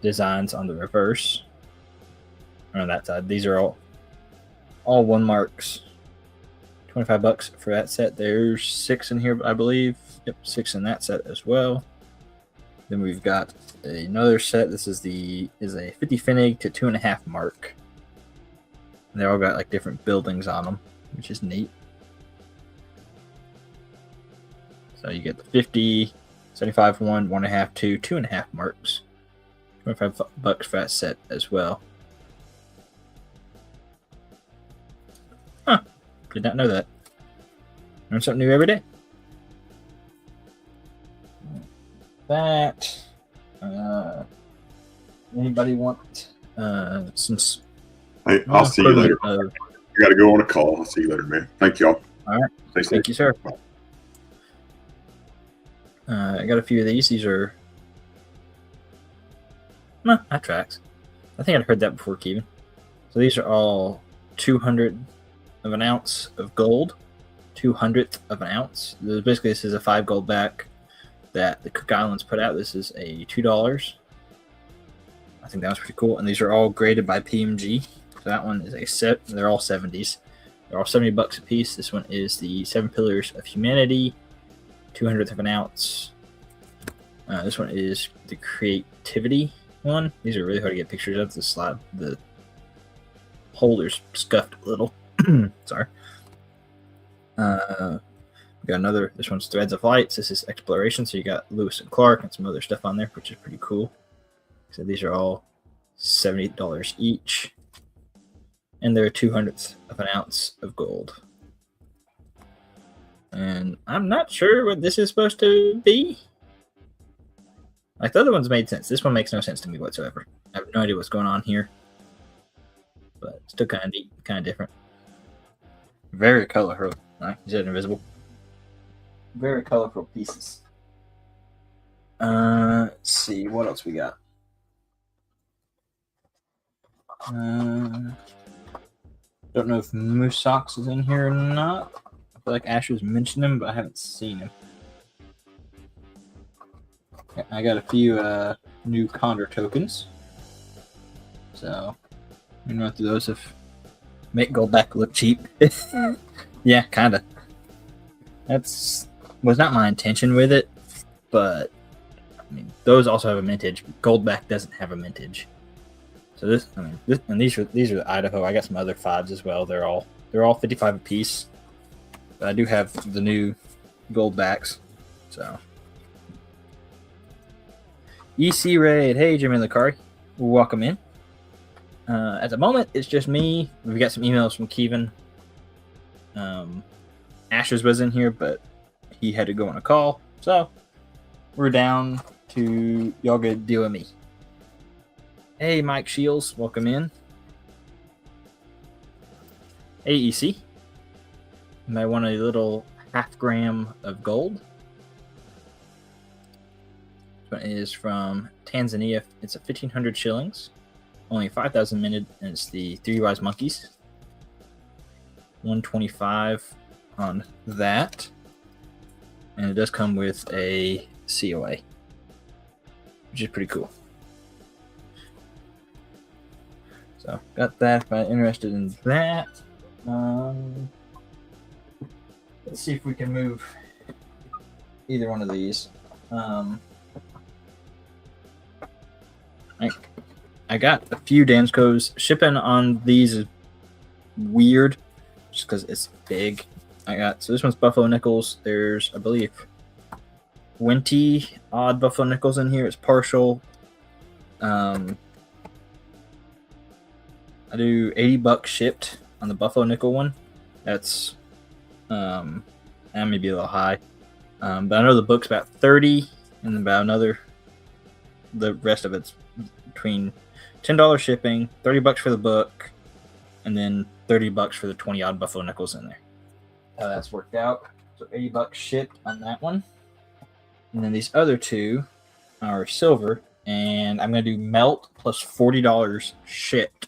designs on the reverse. On that side, these are all 1 marks. $25 for that set. There's 6 in here, I believe. Yep, 6 in that set as well. Then we've got another set. This is a 50 Finnig to 2.5 mark. And they all got like different buildings on them, which is neat. So you get the 50, 75 for 1, 1.5, 2, 2.5 marks. $25 for that set as well. Huh. Did not know that. Learn something new every day. That. Anybody want some? Hey, I'll see you later. I got to go on a call. I'll see you later, man. Thank y'all. All right. Stay safe. Thank you, sir. I got a few of these. These are. No, that tracks. I think I'd heard that before, Kevin. So these are all 200 of an ounce of gold. 200th of an ounce. Basically, this is a 5 gold back that the Cook Islands put out. This is a $2. I think that was pretty cool. And these are all graded by PMG. So that one is a set. They're all 70s. They're all $70 a piece. This one is the 7 Pillars of Humanity. 200th of an ounce. This one is the Creativity one. These are really hard to get pictures of. The slide, the holder's scuffed a little. Sorry. We got another. This one's Threads of Lights. This is Exploration. So you got Lewis and Clark and some other stuff on there, which is pretty cool. So these are all $70 each, and they're 200th of an ounce of gold. And I'm not sure what this is supposed to be. Like, the other ones made sense. This one makes no sense to me whatsoever. I have no idea what's going on here. But still kind of neat, kind of different. Very colorful. Is that invisible? Very colorful pieces. Let's see, what else we got? Don't know if Moose Socks is in here or not. I feel like Ash was mentioned him, but I haven't seen him. I got a few new Condor tokens. So, I'm going to run through those if make Goldback look cheap. Yeah, kind of. Was not my intention with it, but I mean, those also have a mintage. Goldback doesn't have a mintage. So these are the Idaho. I got some other 5s as well. They're all 55 a piece. But I do have the new Goldbacks. So EC Raid. Hey, Jimmy Licari. Welcome in. At the moment, it's just me. We've got some emails from Kevin. Ashes was in here, but he had to go on a call. So we're down to y'all good deal with me. Hey, Mike Shields. Welcome in. AEC. You might want a little 0.5 gram of gold. one is from Tanzania. It's a 1,500 shillings, only 5,000 minted, and it's the Three Wise Monkeys. 125 on that, and it does come with a COA, which is pretty cool. So got that. If I'm interested in that, let's see if we can move either one of these. I got a few Damscos. Shipping on these is weird just because it's big. So this one's Buffalo Nickels. There's, I believe, 20 odd Buffalo Nickels in here. It's partial. I do $80 shipped on the Buffalo Nickel one. That's that may be a little high. But I know the book's about 30, and about another. The rest of it's between $10 shipping, $30 for the book, and then $30 for the 20 odd Buffalo Nickels in there. How that's worked out. So $80 shipped on that one. And then these other two are silver, and I'm gonna do melt plus $40 shipped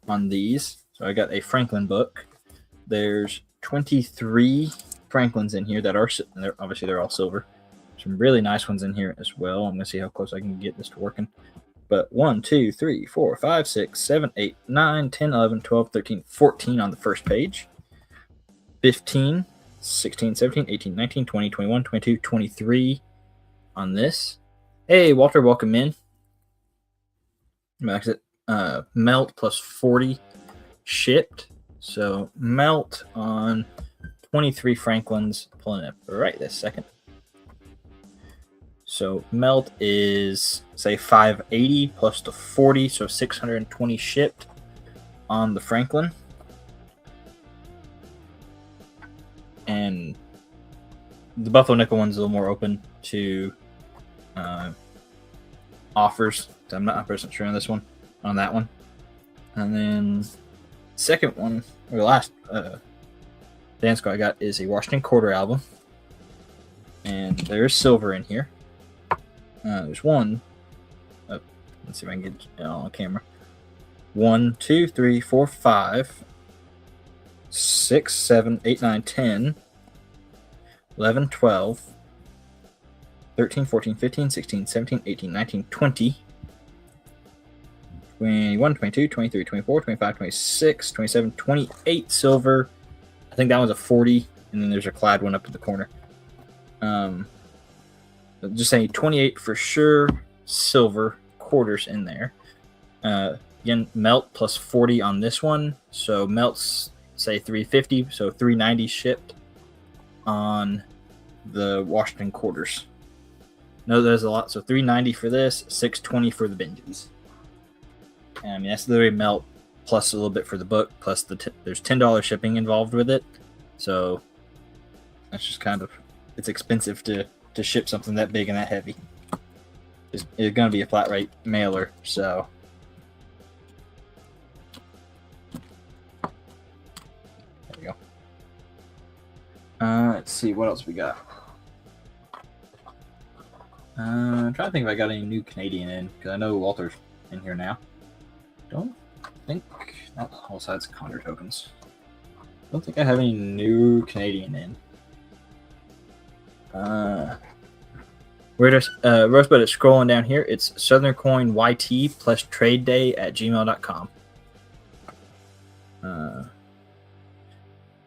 on these. So I got a Franklin book. There's 23 Franklins in here that are obviously they're all silver. Some really nice ones in here as well. I'm gonna see how close I can get this to working. But 1, 2, 3, 4, 5, 6, 7, 8, 9, 10, 11, 12, 13, 14 on the first page. 15, 16, 17, 18, 19, 20, 21, 22, 23 on this. Hey, Walter, welcome in. Max it. Melt plus 40 shipped. So melt on 23 Franklins. Pulling it up right this second. So melt is, say, 580 plus the 40, so 620 shipped on the Franklin. And the Buffalo Nickel one's a little more open to offers. So I'm not 100% sure on this one, on that one. And then second one, or the last Damsco I got is a Washington Quarter album. And there's silver in here. There's one. Let's see if I can get it on camera. 1, 2, 3, 4, 5, 6, 7, 8, 9, 10, 11, 12, 13, 14, 15, 16, 17, 18, 19, 20, 21, 22, 23, 24, 25, 26, 27, 28 silver. I think that one's a 40, and then there's a clad one up in the corner. Just saying 28 for sure, silver quarters in there. Again, melt plus 40 on this one. So melt's, say, 350, so 390 shipped on the Washington quarters. No, there's a lot. So 390 for this, 620 for the binges. And I mean, that's literally melt plus a little bit for the book, plus there's $10 shipping involved with it. So that's just kind of, it's expensive to ship something that big and that heavy. It's going to be a flat rate mailer, so. There we go. Let's see what else we got. I'm trying to think if I got any new Canadian in, because I know Walter's in here now. Don't think. Not all sides of Condor tokens. Don't think I have any new Canadian in. Rosebud is scrolling down here. It's Southern Coin YT plus trade day at gmail.com. I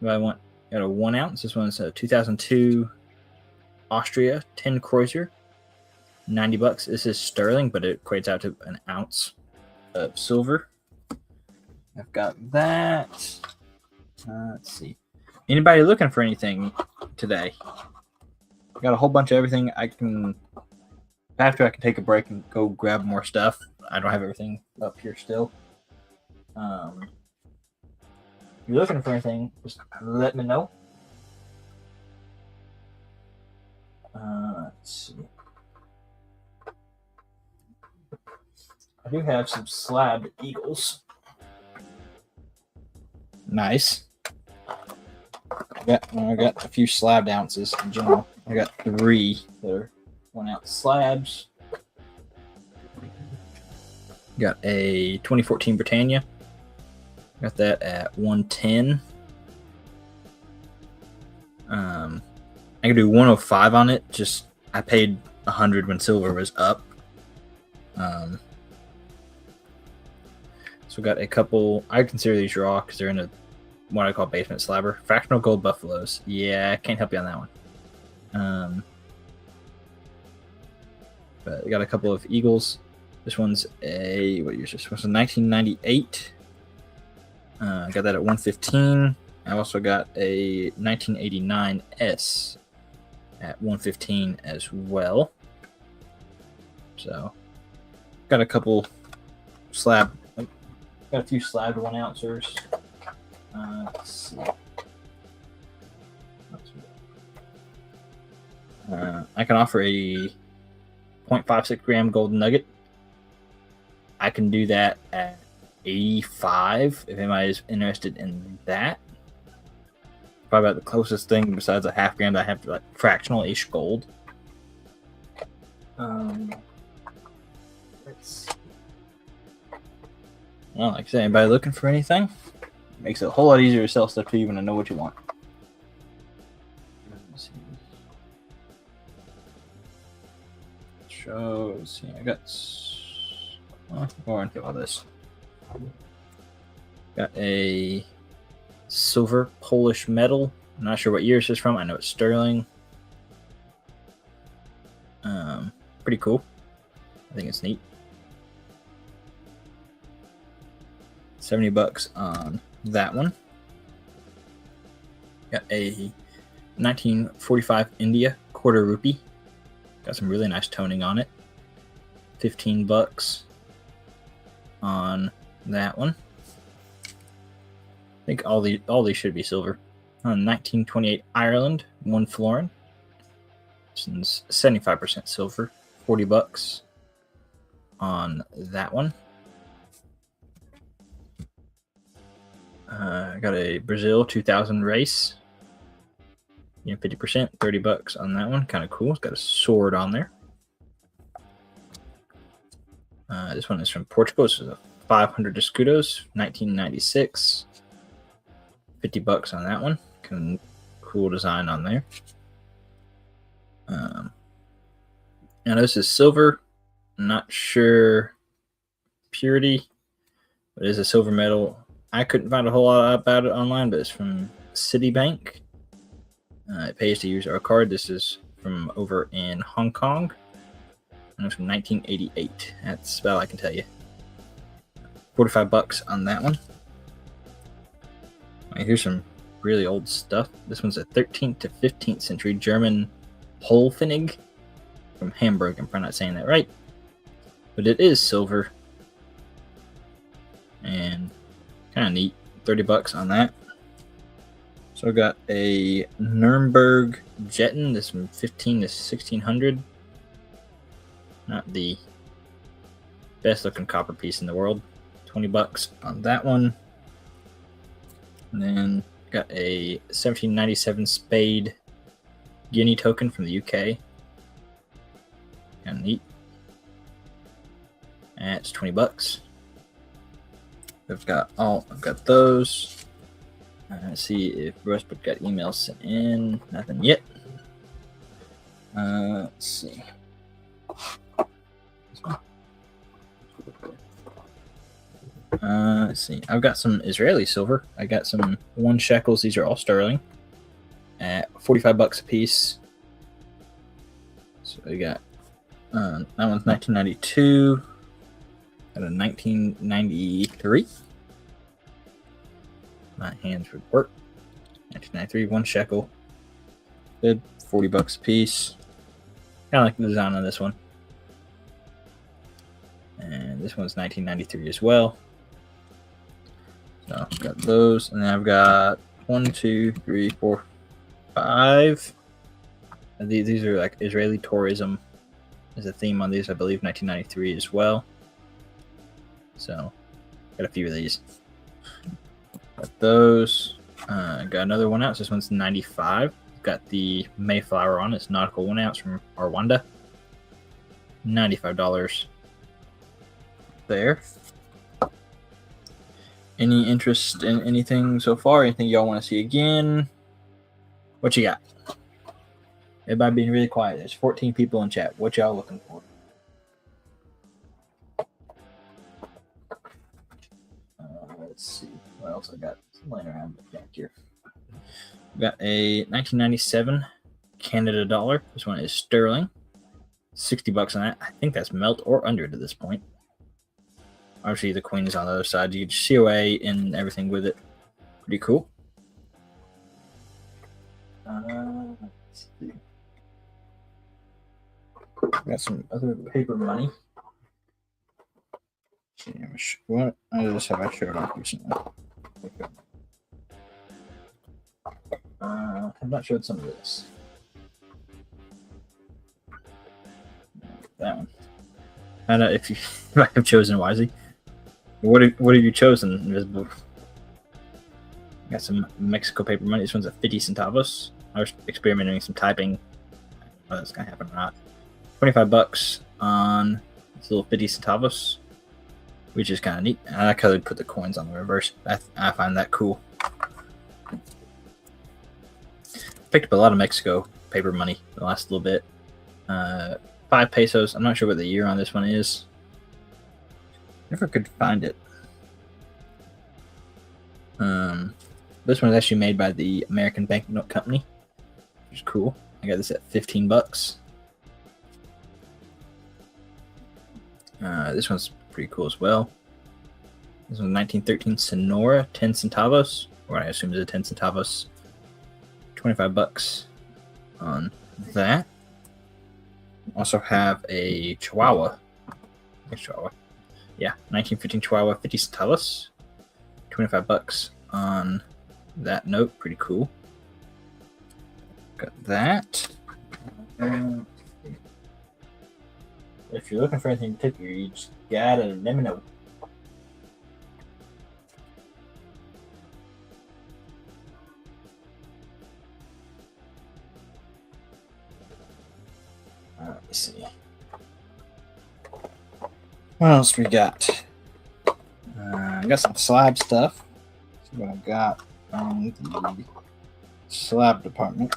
got a 1 ounce. This one's a 2002 Austria 10 Kreuzer, $90. This is sterling, but it equates out to an ounce of silver. I've got that. Let's see. Anybody looking for anything today? I got a whole bunch of everything. If I have to, I can take a break and go grab more stuff. I don't have everything up here still. If you're looking for anything, just let me know. Let's see. I do have some slab eagles. Nice. I got a few slabbed ounces in general. I got 3 that are 1 ounce slabs. Got a 2014 Britannia. Got that at 110. I could do 105 on it. Just I paid 100 when silver was up. So we got a couple. I consider these raw because they're in a what I call basement slabber. Fractional gold buffaloes. Yeah, I can't help you on that one. But we got a couple of eagles. This one's a what year is this? This was 1998. I got that at 115. I also got a 1989 S at 115 as well. So got a couple got a few slabbed 1 ouncers. Let's see. I can offer a 0.56 gram gold nugget. I can do that at 85 if anybody's interested in that. Probably about the closest thing besides a half gram that I have to like fractional-ish gold. Let's see. Well, like I said, anybody looking for anything? Makes it a whole lot easier to sell stuff to you when I know what you want. Let's see. Shows. Yeah, I got. More into all this. Got a silver Polish medal. I'm not sure what year this is from. I know it's sterling. Pretty cool. I think it's neat. $70 on that one. Got a 1945 India quarter rupee. Got some really nice toning on it. $15 on that one. I think all these should be silver. On 1928 Ireland, 1 florin. This one's 75% silver. $40 on that one. I got a Brazil 2000 race. 50%, $30 on that one. Kind of cool. It's got a sword on there. This one is from Portugal. This is a 500 escudos, 1996. $50 on that one. Kind of cool design on there. Now this is silver. I'm not sure purity, but it is a silver medal. I couldn't find a whole lot about it online, but it's from Citibank. It pays to use our card. This is from over in Hong Kong. And it's from 1988. That's about all I can tell you. $45 on that one. Right, here's some really old stuff. This one's a 13th to 15th century German Polpfennig from Hamburg. I'm probably not saying that right. But it is silver. And kind of neat. $30 on that. So I got a Nuremberg Jetton. This from 15 to 1600. Not the best looking copper piece in the world. $20 on that one. And then got a 1797 Spade Guinea token from the UK. Kind of neat. And it's $20. I've got those. Let's see if Rosebud got emails sent in. Nothing yet. Let's see. Let's see. I've got some Israeli silver. I got some 1 shekels. These are all sterling at $45 a piece. So we got that one's 1992. Got a 1993. My hands would work. 1993, 1 shekel. Good. $40 a piece. Kind of like the design on this one. And this one's 1993 as well. So I've got those. And then I've got 1, 2, 3, 4, 5. And these are like Israeli tourism. There's a theme on these, I believe, 1993 as well. So got a few of these. Got those. Got another 1 ounce. This one's 95. Got the Mayflower on. It's nautical 1 ounce from Rwanda. $95. there. Any interest in anything so far? Anything y'all want to see again? What you got? Everybody being really quiet. There's 14 people in chat. What y'all looking for? Let's see. What else I got laying around back here? Got a 1997 Canada dollar. This one is sterling. $60 on that. I think that's melt or under to this point. Obviously, the queen is on the other side. You get COA and everything with it. Pretty cool. Let's see. Got some other paper money. What? I just have I showed off recently. Okay. I've not showed some of this. That one. Find out if you might have chosen wisely. What have you chosen, Invisible? Got some Mexico paper money. This one's a 50 centavos. I was experimenting with some typing. I don't know if that's gonna happen or not. $25 on this little 50 centavos, which is kind of neat. I like how they put the coins on the reverse. I find that cool. Picked up a lot of Mexico paper money the last little bit. 5 pesos. I'm not sure what the year on this one is. Never could find it. This one is actually made by the American Banknote Company, which is cool. I got this at $15. This one's pretty cool as well. This one's 1913 Sonora, 10 centavos, or I assume is a 10 centavos. $25 on that. Also have a Chihuahua. Chihuahua. Yeah, 1915 Chihuahua, 50 centavos. $25 on that note. Pretty cool. Got that. If you're looking for anything in particular, you just gotta let me know. Let's see. What else we got? I got some slab stuff. That's what I got from the slab department.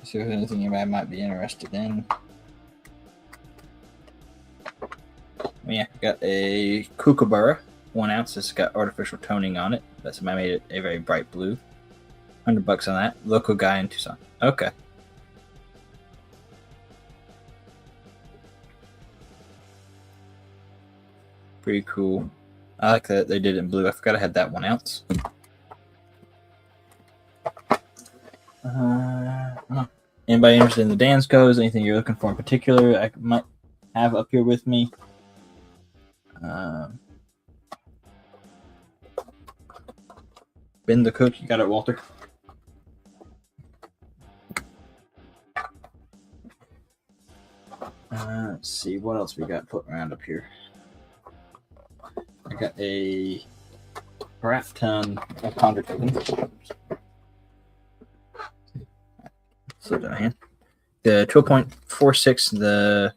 See if there's anything anybody might be interested in. Yeah, got a Kookaburra, 1 ounce. It's got artificial toning on it. That's why I made it a very bright blue. $100 on that. Local guy in Tucson. Okay. Pretty cool. I like that they did it in blue. I forgot I had that 1 ounce. Anybody interested in the Danskos? Anything you're looking for in particular? I might have up here with me. Ben the Cook, you got it, Walter. Let's see what else we got floating around up here. I got a crap ton of Condor tokens. Slow down hand. The 12.46, the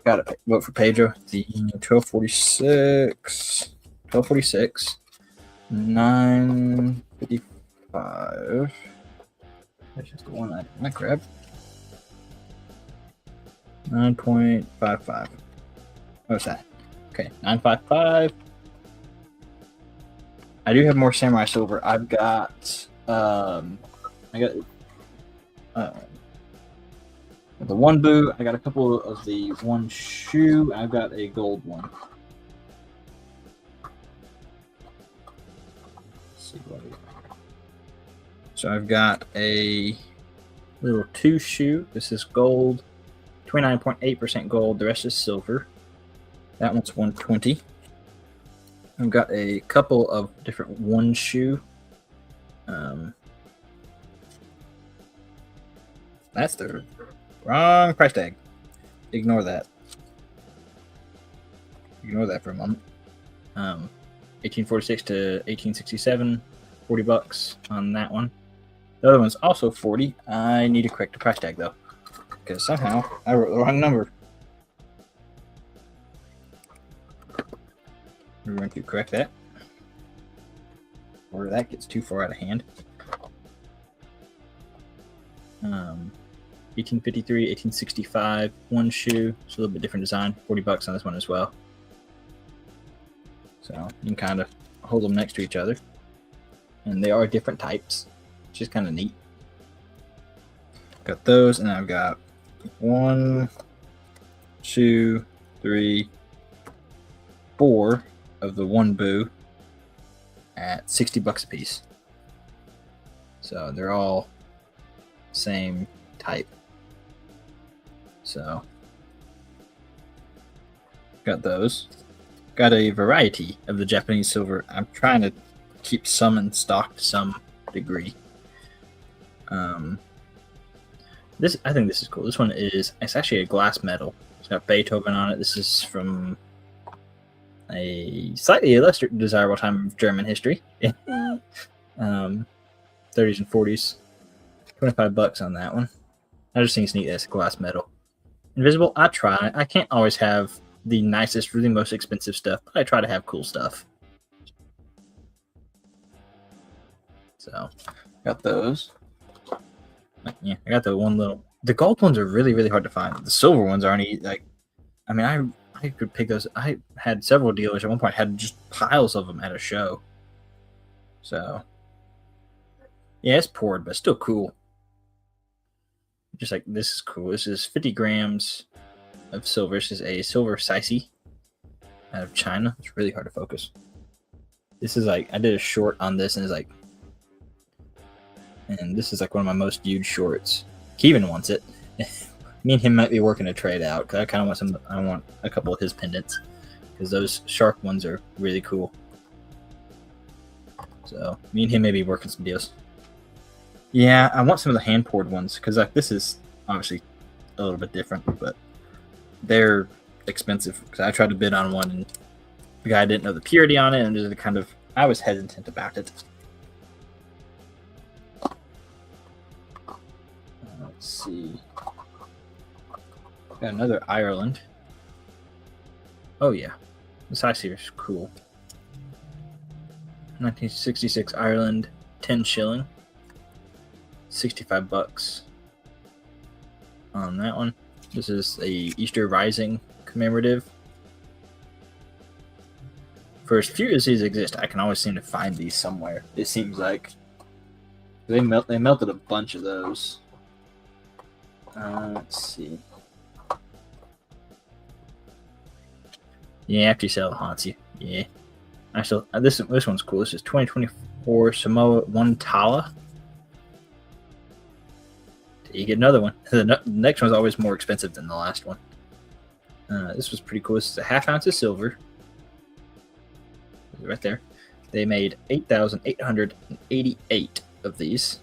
gotta vote for Pedro. The 1246, 955. That's just the one I might grab. 9.55. What's that? Okay, 955. I do have more Samurai Silver. I've got the one boot. I got a couple of the one shoe. I've got a gold one. Let's see what so I've got a little 2 shoe. This is gold, 29.8% gold. The rest is silver. That one's 120. I've got a couple of different 1 shoe. That's the wrong price tag. Ignore that. Ignore that for a moment. 1846 to 1867, $40 on that one. The other one's also 40. I need to correct the price tag though. because somehow I wrote the wrong number. We're going to correct that. Or that gets too far out of hand. 1853, 1865, one shoe. It's a little bit different design. $40 on this one as well. So you can kind of hold them next to each other. And they are different types, which is kind of neat. Got those, and I've got 1, 2, 3, 4 of the one boo at $60 a piece. So they're all same type. So got those. Got a variety of the Japanese silver. I'm trying to keep some in stock to some degree. I think this is cool. This one it's actually a glass medal. It's got Beethoven on it. This is from a slightly less desirable time of German history. 30s and 40s. $25 on that one. I just think it's neat that it's a glass medal. Invisible, I try. I can't always have the nicest, really most expensive stuff, but I try to have cool stuff. So, got those. Yeah, I got the one little. The gold ones are really, really hard to find. The silver ones aren't like. I mean, I could pick those. I had several dealers at one point had just piles of them at a show. So, yeah, it's poured, but still cool. Just like this is cool. This is 50 grams of silver. This is a silver Sisi out of China. It's really hard to focus. This is like I did a short on this, and it's like. And this is like one of my most viewed shorts. Kevin wants it. Me and him might be working a trade out because I kind of want some. I want a couple of his pendants because those shark ones are really cool. So me and him may be working some deals. Yeah, I want some of the hand poured ones because like this is obviously a little bit different, but they're expensive. Because I tried to bid on one and the guy didn't know the purity on it, and just kind of I was hesitant about it. Let's see. Got another Ireland. Oh yeah, this ice here is cool. 1966 Ireland, 10 shilling. $65 on that one. This is a Easter Rising commemorative. For as few as these exist, I can always seem to find these somewhere. It seems like they melted a bunch of those. Let's see. Yeah, after you sell it haunts you. Yeah. Actually, this one's cool. This is 2024 Samoa 1 Tala. You get another one. The next one's always more expensive than the last one. This was pretty cool. This is a ½ ounce of silver. Right there. They made 8,888 of these.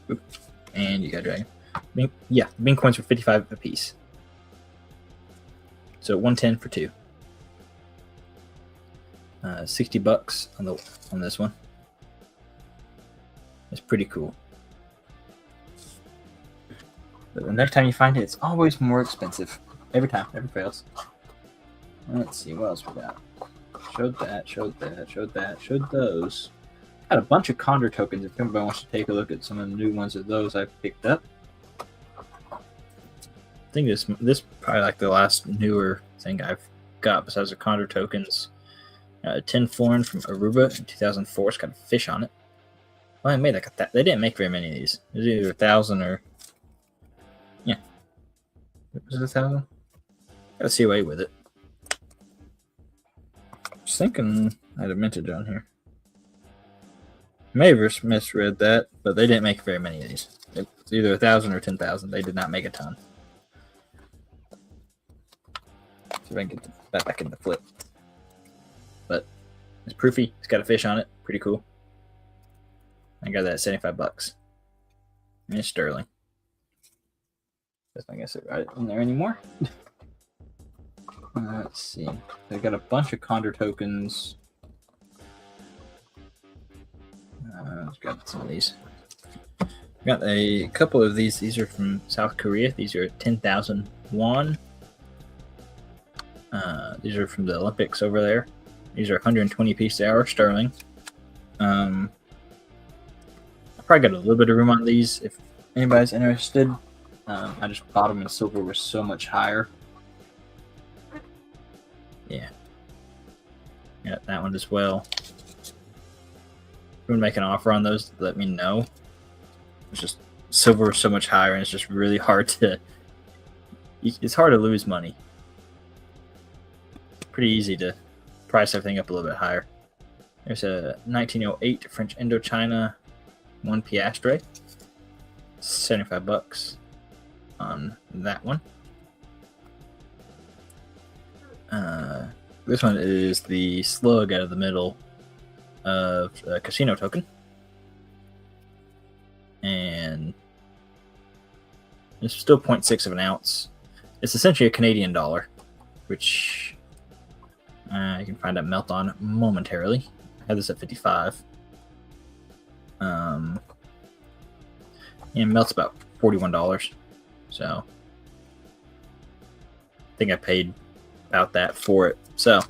Oop. And you got dragon. Yeah, bean coins were 55 a piece. So 110 for 2. $60 on this one. It's pretty cool. But the next time you find it, it's always more expensive. Every time, never fails. Let's see what else we got. Showed that, showed that, showed that, showed those. Got a bunch of Condor tokens. If anybody wants to take a look at some of the new ones of those I've picked up. I think this probably like the last newer thing I've got besides the Condor tokens. 10 florin from Aruba in 2004. It's got a fish on it. Well, I made like that. They didn't make very many of these. It was either 1,000 or yeah. Was it 1,000? Gotta see away with it. Just thinking I had a mintage on here. May have misread that, but they didn't make very many of these. It's either 1,000 or 10,000. They did not make a ton. See if I can get that back in the flip. But it's proofy. It's got a fish on it. Pretty cool. I got that at $75. And it's sterling. That's not gonna sit right in there anymore. Let's see. They got a bunch of Condor tokens. Let's grab some of these. Got a couple of these. These are from South Korea. These are 10,000 won. These are from the Olympics over there. These are 120 piece hour sterling. I probably got a little bit of room on these if anybody's interested. I just bought them in silver was so much higher. Yeah. Got that one as well. If you want to make an offer on those, let me know. It's just silver is so much higher, and it's just really hard to. It's hard to lose money. Pretty easy to price everything up a little bit higher. There's a 1908 French Indochina 1 piastre. $75 on that one. This one is the slug out of the middle of a casino token. And it's still 0.6 of an ounce. It's essentially a Canadian dollar, which you can find at Meltdown momentarily. I have this at 55. And Melt's about $41. So I think I paid about that for it. So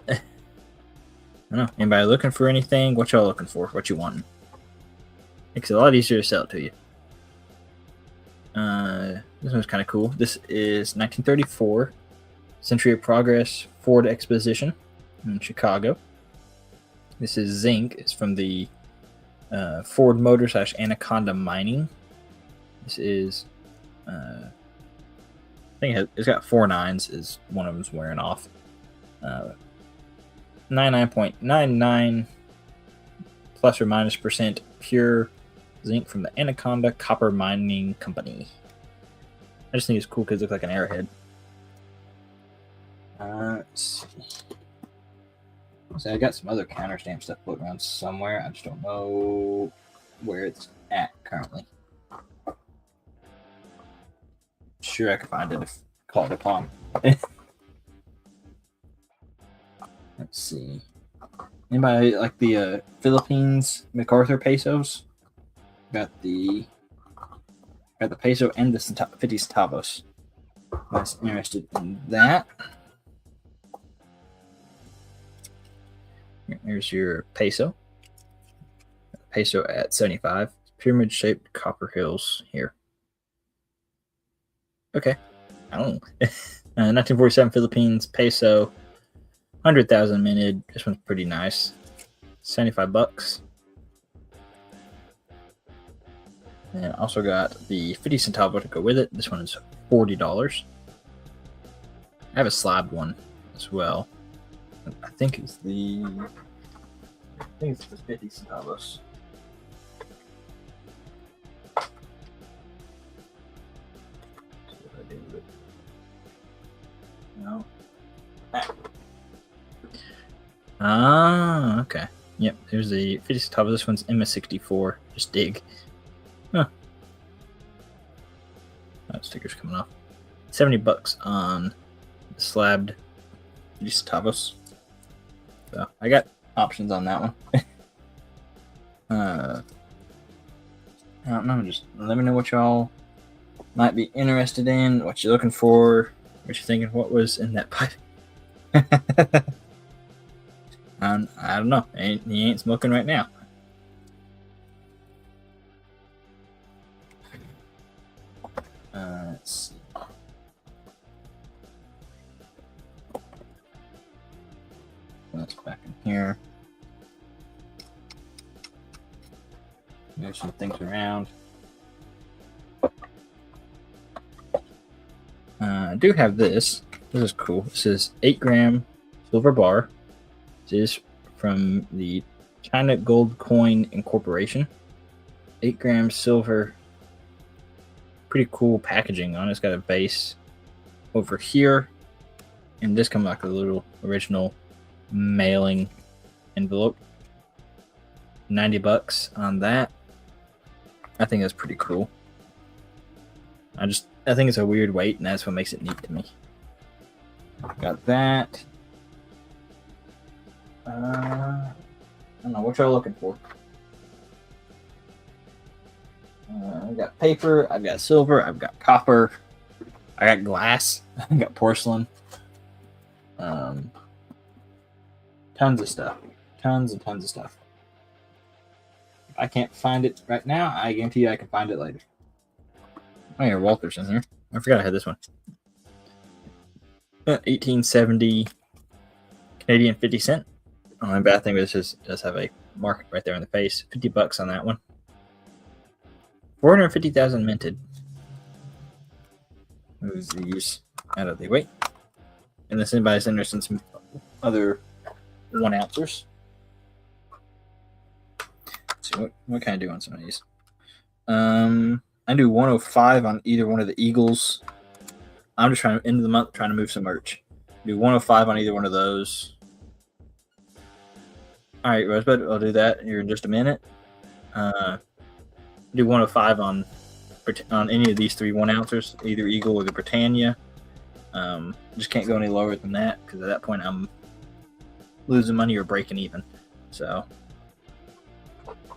I don't know. Anybody looking for anything? What y'all looking for? What you wanting? Makes it a lot easier to sell it to you. This one's kind of cool. This is 1934 Century of Progress Ford Exposition in Chicago. This is zinc. It's from the Ford Motor / Anaconda Mining. This is, I think it's got 4 nines. Is one of them's wearing off. 99.99 plus or minus percent pure zinc from the Anaconda Copper Mining Company. I just think it's cool because it looks like an arrowhead. Let's see. So I got some other counter stamp stuff floating around somewhere. I just don't know where it's at currently. Sure, I could find it if called upon. Let's see. Anybody like the Philippines MacArthur pesos? Got the peso and the 50 centavos. I was interested in that. Here's your peso. Peso at 75. Pyramid-shaped copper hills here. Okay. I don't know. 1947 Philippines peso. 100,000 minted. This one's pretty nice. $75. And also got the 50 centavo to go with it. This one is $40. I have a slabbed one as well. I think it's the 50 centavos. No. Okay. Yep, there's the 50 centavos. This one's MS64. Just dig. Huh. That sticker's coming off. $70 on the slabbed 50 centavos. So I got options on that one. I don't know. Just let me know what y'all might be interested in, what you're looking for, what you're thinking, what was in that pipe. I don't know. He ain't smoking right now. Let's see. Let's go back in here. Move some things around. I do have this. This is cool. This is 8-gram silver bar. This is from the China Gold Coin Incorporation. 8 grams silver. Pretty cool packaging on it. It's got a base over here. And this comes like a little original mailing envelope. $90 on that. I think that's pretty cool. I think it's a weird weight, and that's what makes it neat to me. Got that. I don't know what y'all looking for. I've got paper, I've got silver, I've got copper, I got glass, I got porcelain. Tons of stuff. Tons and tons of stuff. If I can't find it right now, I guarantee you I can find it later. Oh, yeah, Walter's in here. I forgot I had this one. 1870 Canadian 50 cent. Only bad thing is this does have a mark right there in the face. $50 on that one. 450,000 minted. Move these out of the way. Unless anybody's interested in some other 1 ouncers. Let's see, what can I do on some of these? I do 105 on either one of the Eagles. I'm just trying to end of the month trying to move some merch. Do 105 on either one of those. All right, Rosebud, I'll do that here in just a minute. Do 105 on any of these 3 1-ouncers, either Eagle or the Britannia. Just can't go any lower than that because at that point I'm losing money or breaking even. So,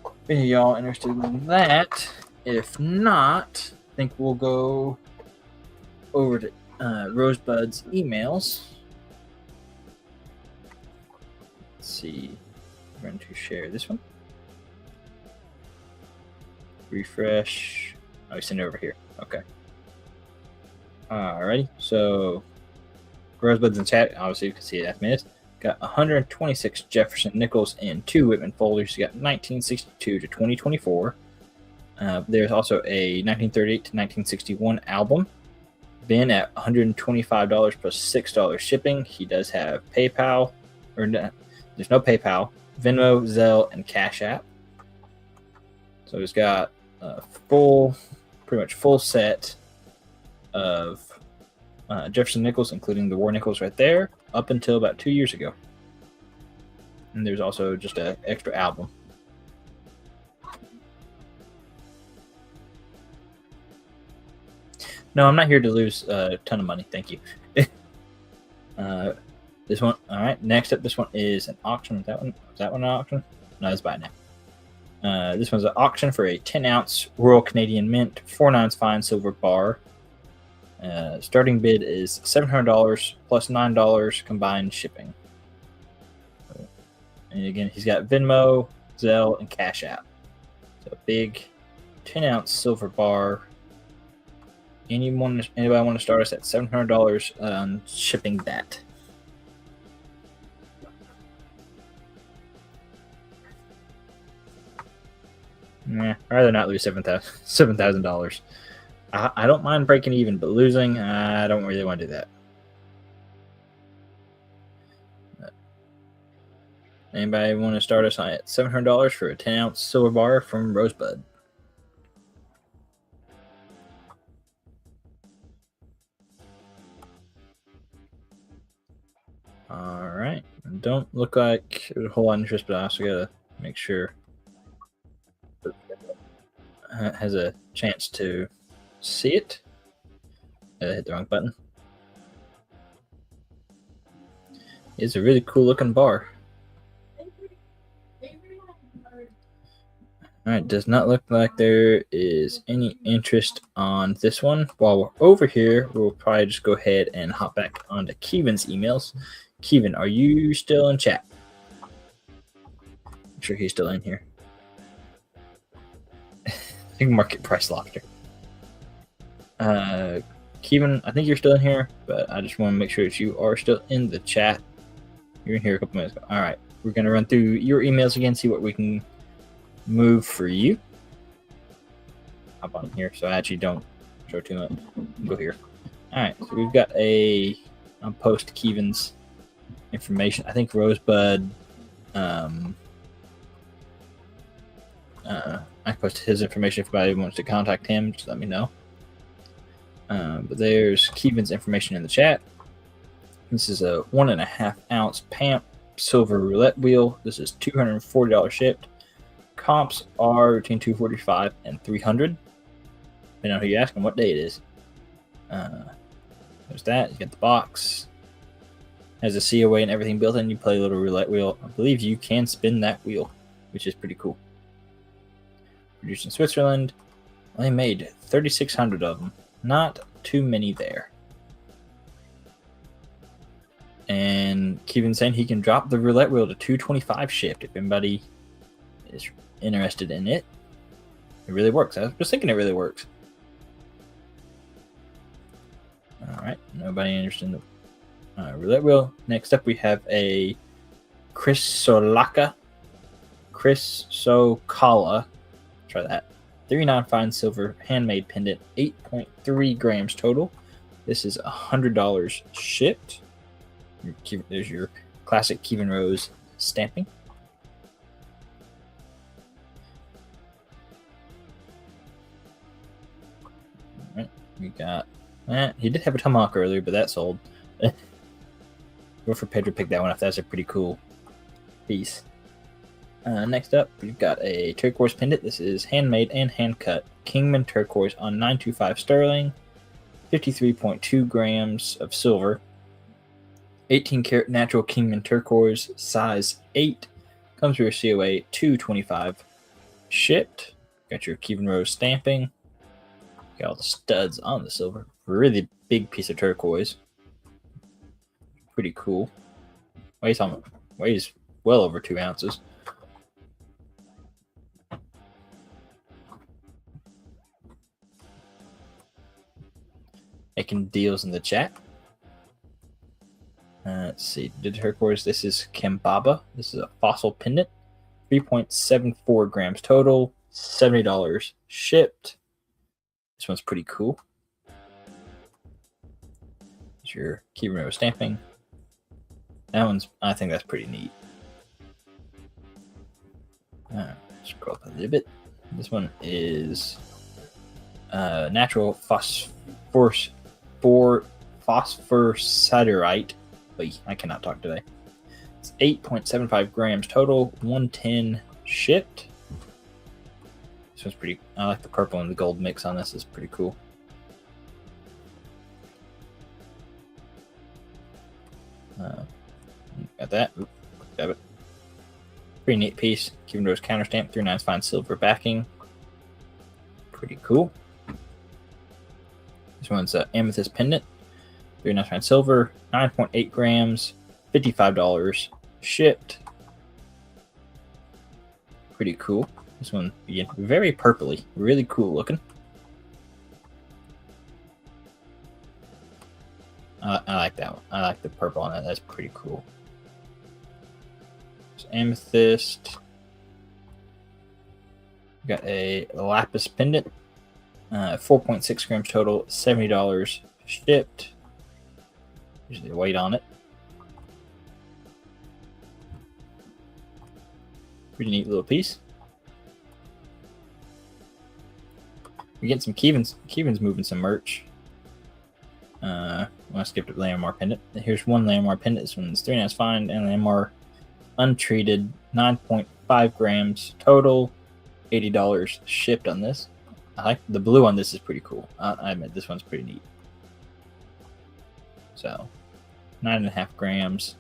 if any of y'all interested in that, if not, I think we'll go over to Rosebud's emails. Let's see. I'm going to share this one. Refresh. Oh, send it over here. Okay. Alrighty. So, Rosebud's in chat. Obviously, you can see it after minutes. Got 126 Jefferson Nichols and 2 Whitman folders. You got 1962 to 2024. There's also a 1938 to 1961 album. Ben at $125 plus $6 shipping. He does have PayPal, or no, there's no PayPal, Venmo, Zelle, and Cash App. So he's got a pretty much full set of Jefferson Nichols, including the War Nichols right there, up until about 2 years ago. And there's also just an extra album. No, I'm not here to lose a ton of money. Thank you. This one, all right. Next up, this one is an auction. Is that one an auction? No, it's by now. This one's an auction for a 10-ounce Royal Canadian Mint 4/9 fine silver bar. Starting bid is $700 plus $9 combined shipping. And again, he's got Venmo, Zelle, and Cash App. So a big 10-ounce silver bar. Anybody want to start us at $700 on shipping that? Nah, I'd rather not lose $7,000. I don't mind breaking even, but losing, I don't really want to do that. Anybody want to start us at $700 for a 10-ounce silver bar from Rosebud? All right. Don't look like there's a whole lot of interest, but I also got to make sure it has a chance to see it. Hit the wrong button. It's a really cool looking bar. All right, does not look like there is any interest on this one. While we're over here, we'll probably just go ahead and hop back onto Keevan's emails. Keevan, are you still in chat? I'm sure he's still in here. I think market price locked her. Keevan, I think you're still in here, but I just want to make sure that you are still in the chat. You're in here a couple minutes ago. All right, we're going to run through your emails again, see what we can move for you. Hop on here so I actually don't show too much. Go here. All right, so we've got I'll post Keevan's information. I think Rosebud, I posted his information. If anybody wants to contact him, just let me know. But there's Keevan's information in the chat. This is a 1.5 ounce PAMP silver roulette wheel. This is $240 shipped. Comps are between $245 and $300. Depending on who you ask and what day it is. There's that. You get the box. Has a COA and everything built in. You play a little roulette wheel. I believe you can spin that wheel, which is pretty cool. Produced in Switzerland. They made 3,600 of them. Not too many there. And Kevin's saying he can drop the roulette wheel to 225 shipped if anybody is interested in it. It really works. I was thinking it really works. Alright, nobody interested in the roulette wheel. Next up, we have a Chrysocala. Try that. 39 fine silver handmade pendant, 8.3 grams total. This is $100 shipped. There's your classic Kevin Rose stamping. All right, we got that. He did have a tomahawk earlier, but that sold. Go for Pedro, pick that one up. That's a pretty cool piece. Next up, we've got a turquoise pendant. This is handmade and hand cut Kingman turquoise on 925 sterling, 53.2 grams of silver, 18 karat natural Kingman turquoise, size 8, comes with your COA 225 shipped. Got your Kevin Rose stamping. Got all the studs on the silver. Really big piece of turquoise. Pretty cool. Weighs well over 2 ounces. Making deals in the chat. Let's see. The turquoise. This is Kembaba. This is a fossil pendant. 3.74 grams total. $70 shipped. This one's pretty cool. There's your Kevin Rose stamping. I think that's pretty neat. Scroll up a little bit. This one is natural phosphorsiderite. Wait, I cannot talk today. It's 8.75 grams total, 110 shipped. This one's pretty. I like the purple and the gold mix on this. It's pretty cool. Got that. Grab it. Pretty neat piece. Kevin Rose counter stamp, 3/9 fine silver backing. Pretty cool. This one's an amethyst pendant, 3/9 fine silver, 9.8 grams, $55 shipped. Pretty cool. This one, again, very purpley, really cool looking. I like that one. I like the purple on that. That's pretty cool. There's amethyst. We got a lapis pendant, 4.6 grams total, $70 shipped. There's the weight on it. Pretty neat little piece. We're getting some Kevin's moving some merch. I skipped a Lamar pendant. Here's one Lamar pendant. This one's 3/9 fine and Lamar untreated, 9.5 grams total, $80 shipped on this. I like the blue on this is pretty cool. I admit this one's pretty neat. So 9.5 grams.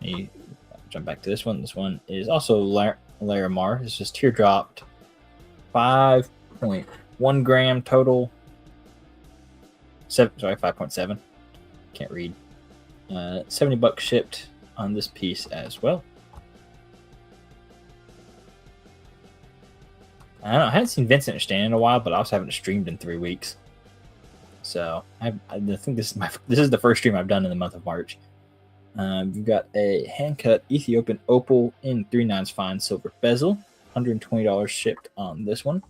You jump back to this one. This one is also Larimar. It's just teardropped. 5.1 gram total. 5.7. Can't read. $70 shipped on this piece as well. I don't know. I haven't seen Vincent or Stan in a while, but I also haven't streamed in 3 weeks. So I think this is the first stream I've done in the month of March. We've got a hand cut Ethiopian opal in 3/9 fine silver bezel, $120 shipped on this one.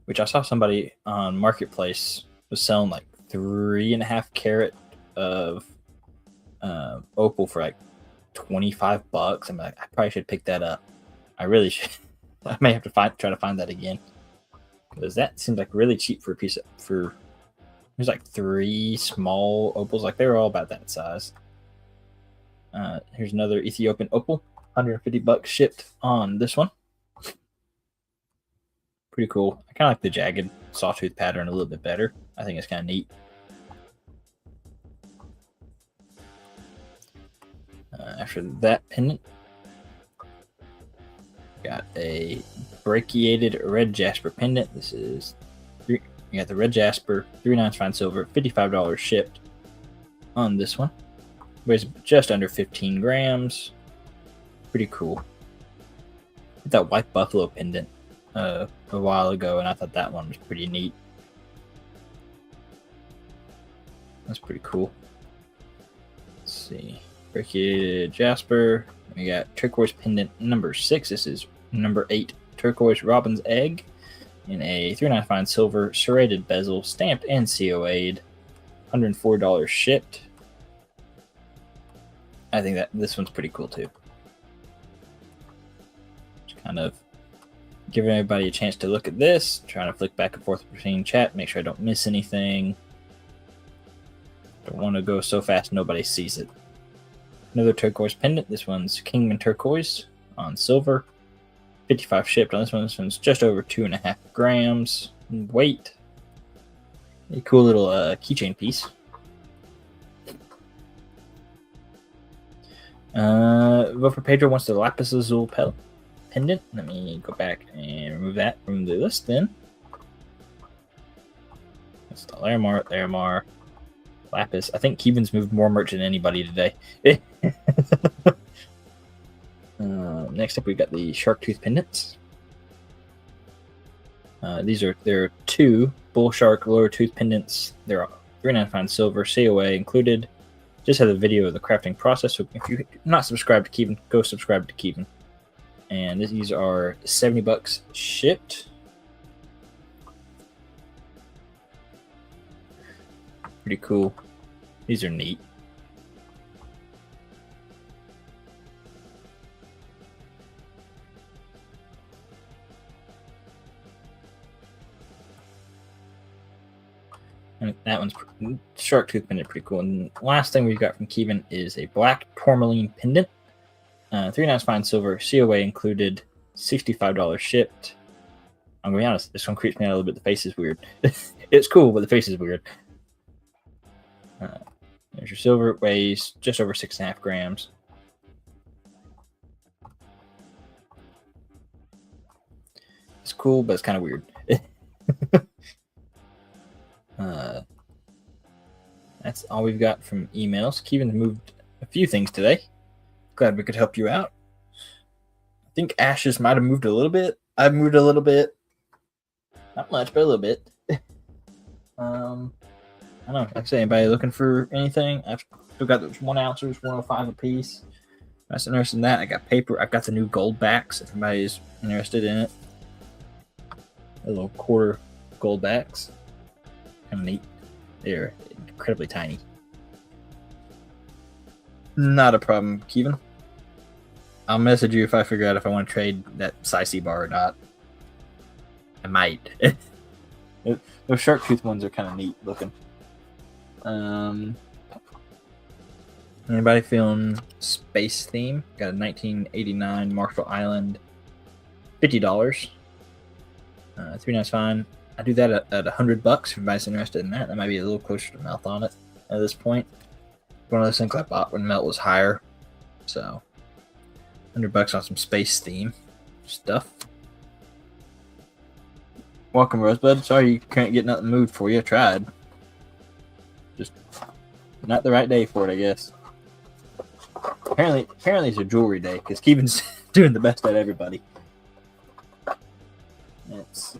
Which I saw somebody on Marketplace was selling like 3.5 carat of opal for like $25. I'm like, I probably should pick that up. I really should. I may have to try to find that again, because that seems like really cheap for a piece for. There's like 3 small opals, like they were all about that size. Here's another Ethiopian opal, $150 shipped on this one. Pretty cool. I kind of like the jagged sawtooth pattern a little bit better. I think it's kind of neat. After that pendant, Got a brachiated red jasper pendant. This is you got the red jasper, 3/9 fine silver, $55 shipped on this one. Weighs just under 15 grams. Pretty cool. Hit that white buffalo pendant a while ago, and I thought that one was pretty neat. That's pretty cool. Let's see. Brachiated jasper. We got turquoise pendant number 6. This is number 8 turquoise robin's egg in a 3/9 fine silver serrated bezel, stamped and COA'd. $104 shipped. I think that this one's pretty cool too. Just kind of giving everybody a chance to look at this, trying to flick back and forth between chat, make sure I don't miss anything. Don't want to go so fast nobody sees it. Another turquoise pendant. This one's Kingman turquoise on silver. 55 shipped on this one. This one's just over 2.5 grams in weight. A cool little keychain piece. Vote for Pedro wants the Lapis Azul pendant. Let me go back and remove that from the list then. That's the Larimar. Lapis. I think Keevan's moved more merch than anybody today. Next up, we got the Shark Tooth pendants. There are 2 Bull Shark lower tooth pendants. They're 3/9 fine silver, COA included. Just have a video of the crafting process. So if you're not subscribed to Keevan, go subscribe to Keevan. And these are $70 shipped. Pretty cool. These are neat. And that one's Shark Tooth pendant, pretty cool. And the last thing we've got from Keevan is a black tourmaline pendant. 3/9 fine silver, COA included, $65 shipped. I'm gonna be honest, this one creeps me out a little bit. The face is weird. It's cool, but the face is weird. There's your silver. It weighs just over 6.5 grams. It's cool, but it's kind of weird. That's all we've got from emails. Keevan moved a few things today. Glad we could help you out. I think Ashes might have moved a little bit. I've moved a little bit. Not much, but a little bit. I don't know. Like I say, anybody looking for anything? I've still got those 1 ounces, 105 a piece. That's interested in that. I got paper. I've got the new gold backs. If anybody's interested in it, a little quarter gold backs. Kind of neat. They're incredibly tiny. Not a problem, Keevan. I'll message you if I figure out if I want to trade that Sicey bar or not. I might. Those shark tooth ones are kind of neat looking. Anybody feeling space theme? Got a 1989 Marshall Island, $50. 3/9 fine. I do that at $100. If anybody's interested in that, that might be a little closer to melt on it at this point. One of those things I bought when melt was higher, so $100 on some space theme stuff. Welcome, Rosebud. Sorry you can't get nothing moved for you. I tried. Just not the right day for it, I guess. Apparently it's a jewelry day because Keevan's doing the best at everybody. It's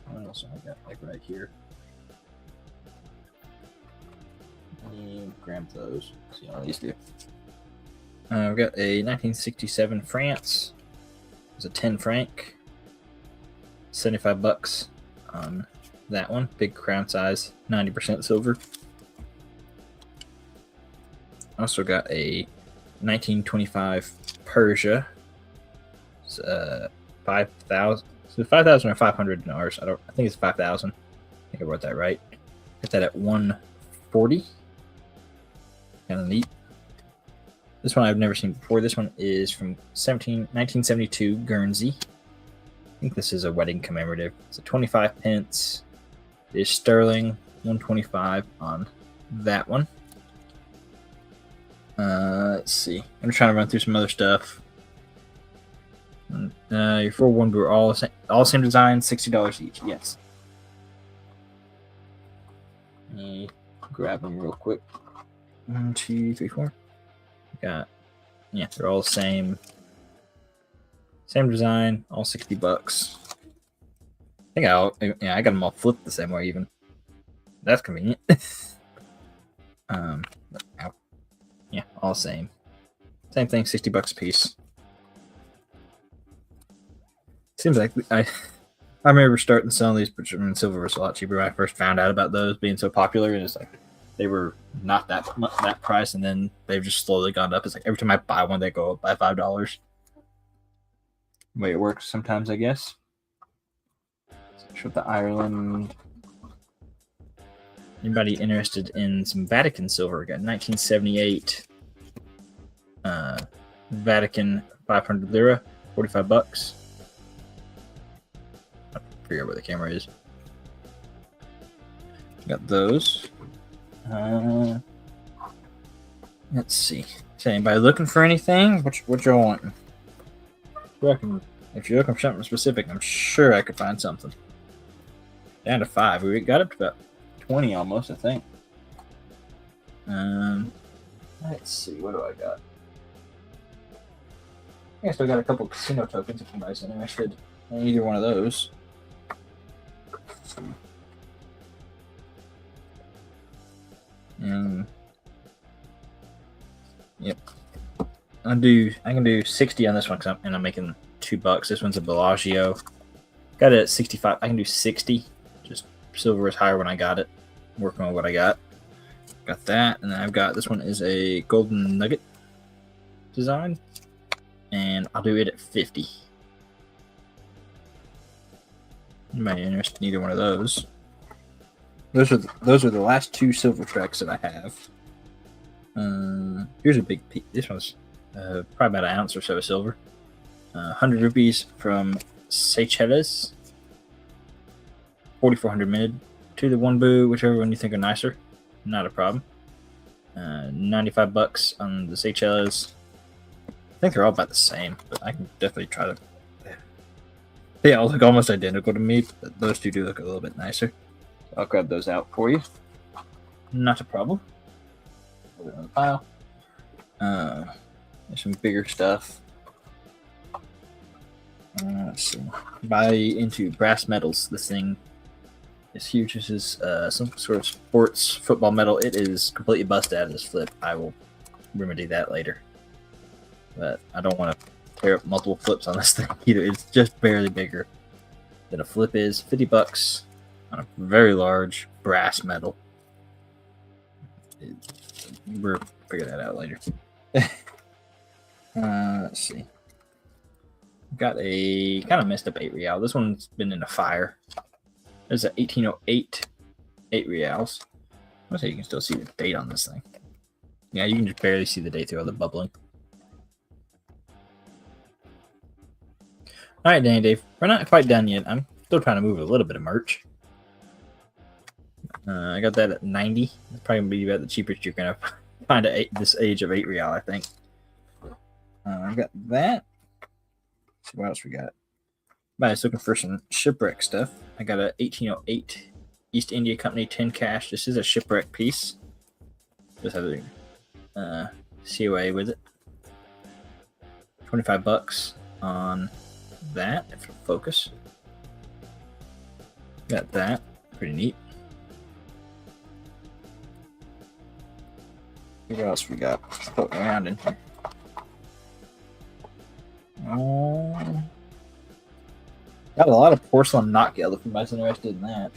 what else I got like right here. And grab those. See how these do. We've got a 1967 France. It's a 10 franc. $75 on that one. Big crown size, 90% silver. Also got a 1925 Persia. It's 5,000. So 5,000 or 500 dinars. I think it's 5,000. I think I wrote that right. Got that at 140. Kind of neat. This one I've never seen before. This one is from 1972 Guernsey. I think this is a wedding commemorative. It's a 25 pence. It is sterling, 125 on that one. Let's see. I'm trying to run through some other stuff. Your 4-1 were all same design, $60 each. Yes. Let me grab them real quick. 1, 2, 3, 4. Got, yeah, they're all the same. Same design, all $60. I got them all flipped the same way even. That's convenient. Yeah, all same. Same thing, $60 a piece. Seems like I remember starting selling these, but silver was a lot cheaper when I first found out about those being so popular. And it's like they were not that price, and then they've just slowly gone up. It's like every time I buy one, they go up by $5. The way it works sometimes, I guess. Trip to Ireland. Anybody interested in some Vatican silver? Got 1978 Vatican 500 lira, $45. I forget where the camera is. Got those. Let's see. Is anybody looking for anything? What y'all wanting? If you're looking for something specific, I'm sure I could find something. Down to 5. We got up to about 20 almost, I think. Let's see. What do I got? I still got a couple casino tokens if anybody's interested in either one of those. Yep. I can do 60 on this one because I'm making $2. This one's a Bellagio. Got it at 65. I can do 60. Just silver is higher when I got it. Working on what I got. Got that, and then I've got this one is a golden nugget design, and I'll do it at 50. You might be interested in either one of those. Those are the last 2 silver tracks that I have. Here's a big piece. This one's probably about an ounce or so of silver. 100 rupees from Seychelles. 4,400 mid. To the one boo, whichever one you think are nicer. Not a problem. $95 on the Seychelles. I think they're all about the same, but I can definitely try to. They all look almost identical to me, but those two do look a little bit nicer. I'll grab those out for you. Not a problem. Put it in the pile. There's some bigger stuff. Let's see. Buy into brass metals. This thing is huge. This is some sort of sports football medal. It is completely busted out of this flip. I will remedy that later. But I don't want to tear up multiple flips on this thing either. It's just barely bigger than a flip is. $50 on a very large brass medal. We'll figure that out later. Let's see. Got a kind of messed up 8 real. This one's been in a fire. There's a 1808 8 reals. Let's say you can still see the date on this thing. Yeah, you can just barely see the date through all the bubbling. All right, Danny Dave. We're not quite done yet. I'm still trying to move a little bit of merch. I got that at 90. That's probably going to be about the cheapest you're going to find at this age of 8 real, I think. I got that. Let's see what else we got. I was looking for some shipwreck stuff. I got a 1808 East India Company 10 cash. This is a shipwreck piece. Just have a COA with it. $25 on that, if it'll focus. Got that. Pretty neat. What else we got? Floating around in here. Got a lot of porcelain knock yellow if anybody's interested in that.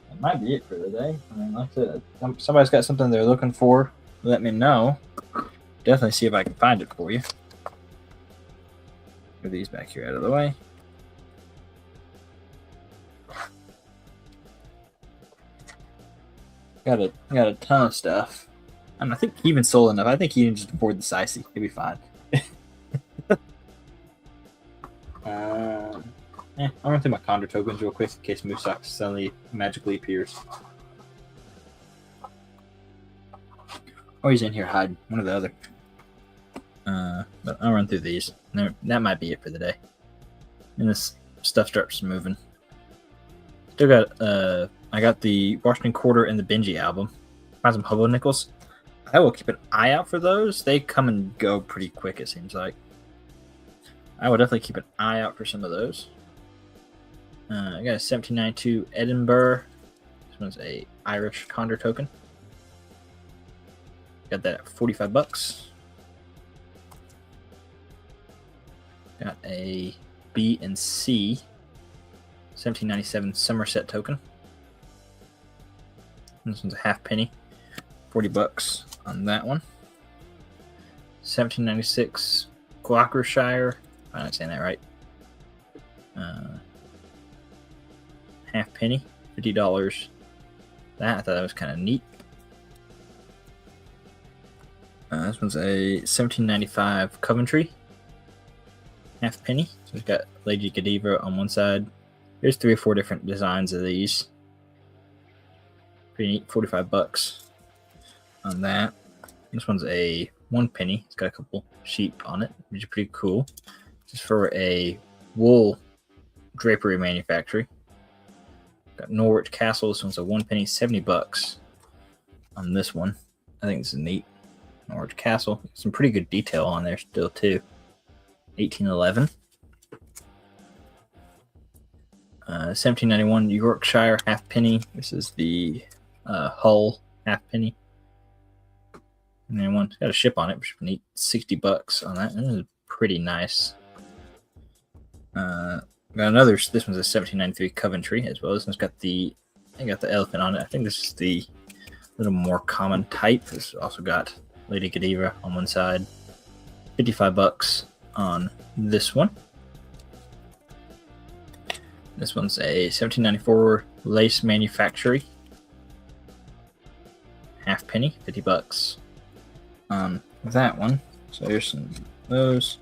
That might be it for today. I mean, like I said, if somebody's got something they're looking for, let me know. Definitely see if I can find it for you. Put these back here out of the way. Got a ton of stuff. And I think he even sold enough. I think he can just afford the Sicey. He'll be fine. I'm going through my Condor tokens real quick in case Moosock suddenly magically appears. Oh, he's in here hiding. One or the other. But I'll run through these. That might be it for the day. And this stuff starts moving. Still got I got the Washington Quarter and the Benji album. Find some hobo nickels. I will keep an eye out for those. They come and go pretty quick, it seems like. I will definitely keep an eye out for some of those. I got a 1792 Edinburgh. This one's a Irish Condor token. Got that at $45. Got a B and C 1797 Somerset token. This one's a half penny, $40 on that one. 1796 Gloucestershire. I'm not saying that right. Half penny, $50. I thought that was kind of neat. This one's a 1795 Coventry. Half penny. So we've got Lady Godiva on one side. There's 3 or 4 different designs of these. Pretty neat, $45 on that. This one's a 1 penny. It's got a couple sheep on it, which is pretty cool. Just for a wool drapery manufacturer. Got Norwich Castle. This one's a 1 penny, $70 on this one. I think this is neat. Norwich Castle. Some pretty good detail on there still too. 1811. 1791 Yorkshire half penny. This is the Hull half penny. And then one's got a ship on it, which is neat. $60 on that. This is pretty nice. Got another. This one's a 1793 Coventry as well. This one's got the. I got the elephant on it. I think this is the little more common type. This also got Lady Godiva on one side. $55 on this one. This one's a 1794 lace manufactory. Half penny, $50 on that one. So here's some of those.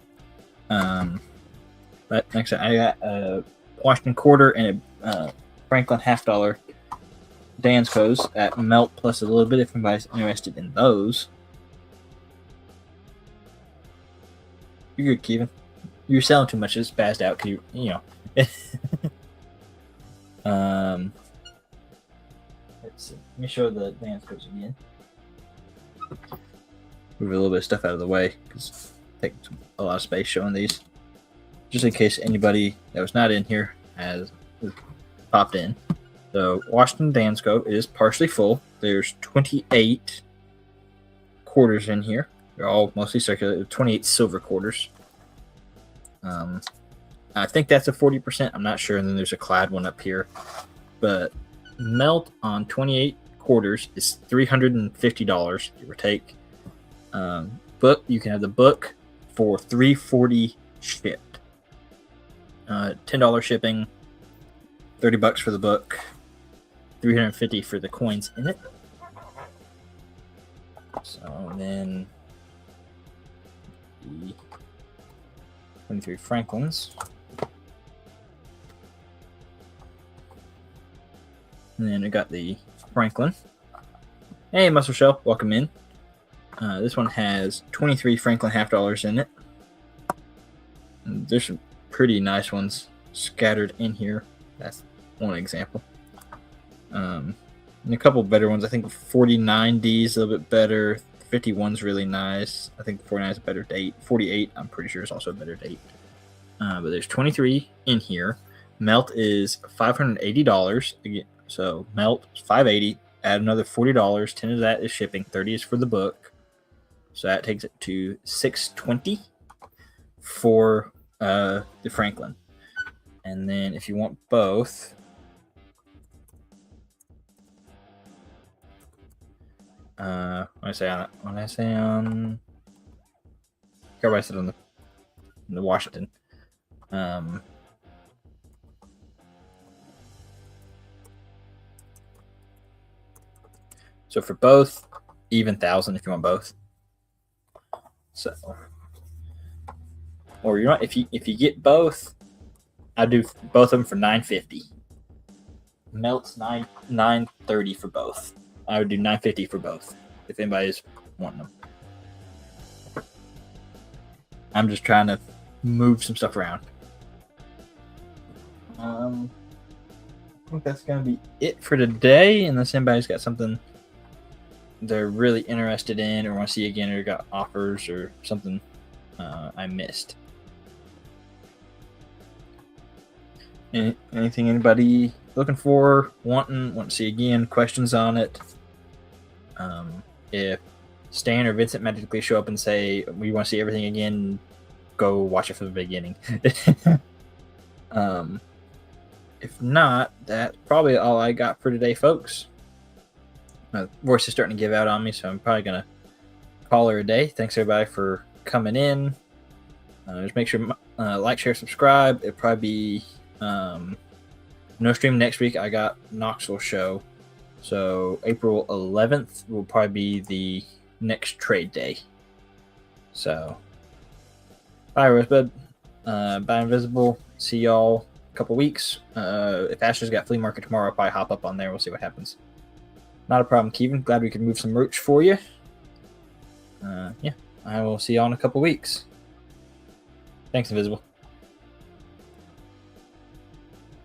But next I got a Washington Quarter and a Franklin $half Danskos at Melt plus a little bit if anybody's interested in those. You're good, Kevin. You're selling too much. It's spazzed out. Cause you know. Let's see. Let me show the Danskos again. Move a little bit of stuff out of the way because it takes a lot of space showing these. Just in case anybody that was not in here has popped in. So Washington Dansko is partially full. There's 28 quarters in here. They're all mostly circular. 28 silver quarters. I think that's a 40%. I'm not sure. And then there's a clad one up here. But melt on 28 quarters is $350, give or take. Book, you can have the book for $340 shipped. $10 shipping, $30 for the book, $350 for the coins in it. So then the 23 Franklins. And then we got the Franklin. Hey, Muscle Shell, welcome in. This one has 23 Franklin $half in it. And there's some pretty nice ones scattered in here. That's one example. And a couple better ones. I think 49D is a little bit better. 51's really nice. I think 49 is a better date. 48, I'm pretty sure, is also a better date. But there's 23 in here. Melt is $580. Again, so melt is $580. Add another $40. 10 of that is shipping. 30 is for the book. So that takes it to $620 for the Franklin. And then if you want both, when I say on everybody said on the Washington. So for both, even 1,000 if you want both. So, or you know, if you get both, I do both of them for $950. Melt's $930 for both. I would do $950 for both if anybody's wanting them. I'm just trying to move some stuff around. I think that's gonna be it for today, unless anybody's got something they're really interested in or want to see again, or got offers or something I missed. Anything anybody looking for, want to see again, questions on it? If Stan or Vincent magically show up and say we want to see everything again, go watch it from the beginning. If not, that's probably all I got for today, folks. My voice is starting to give out on me, so I'm probably gonna call her a day. Thanks everybody for coming in. Just make sure like, share, subscribe. It'll probably be no stream next week. I got Knoxville show, so April 11th will probably be the next trade day. So bye, Rosebud. Bye, Invisible. See y'all a couple weeks. If Asher's got flea market tomorrow, I'll probably hop up on there. We'll see what happens. Not a problem, Kevin. Glad we could move some merch for you. Yeah, I will see y'all in a couple weeks. Thanks, Invisible.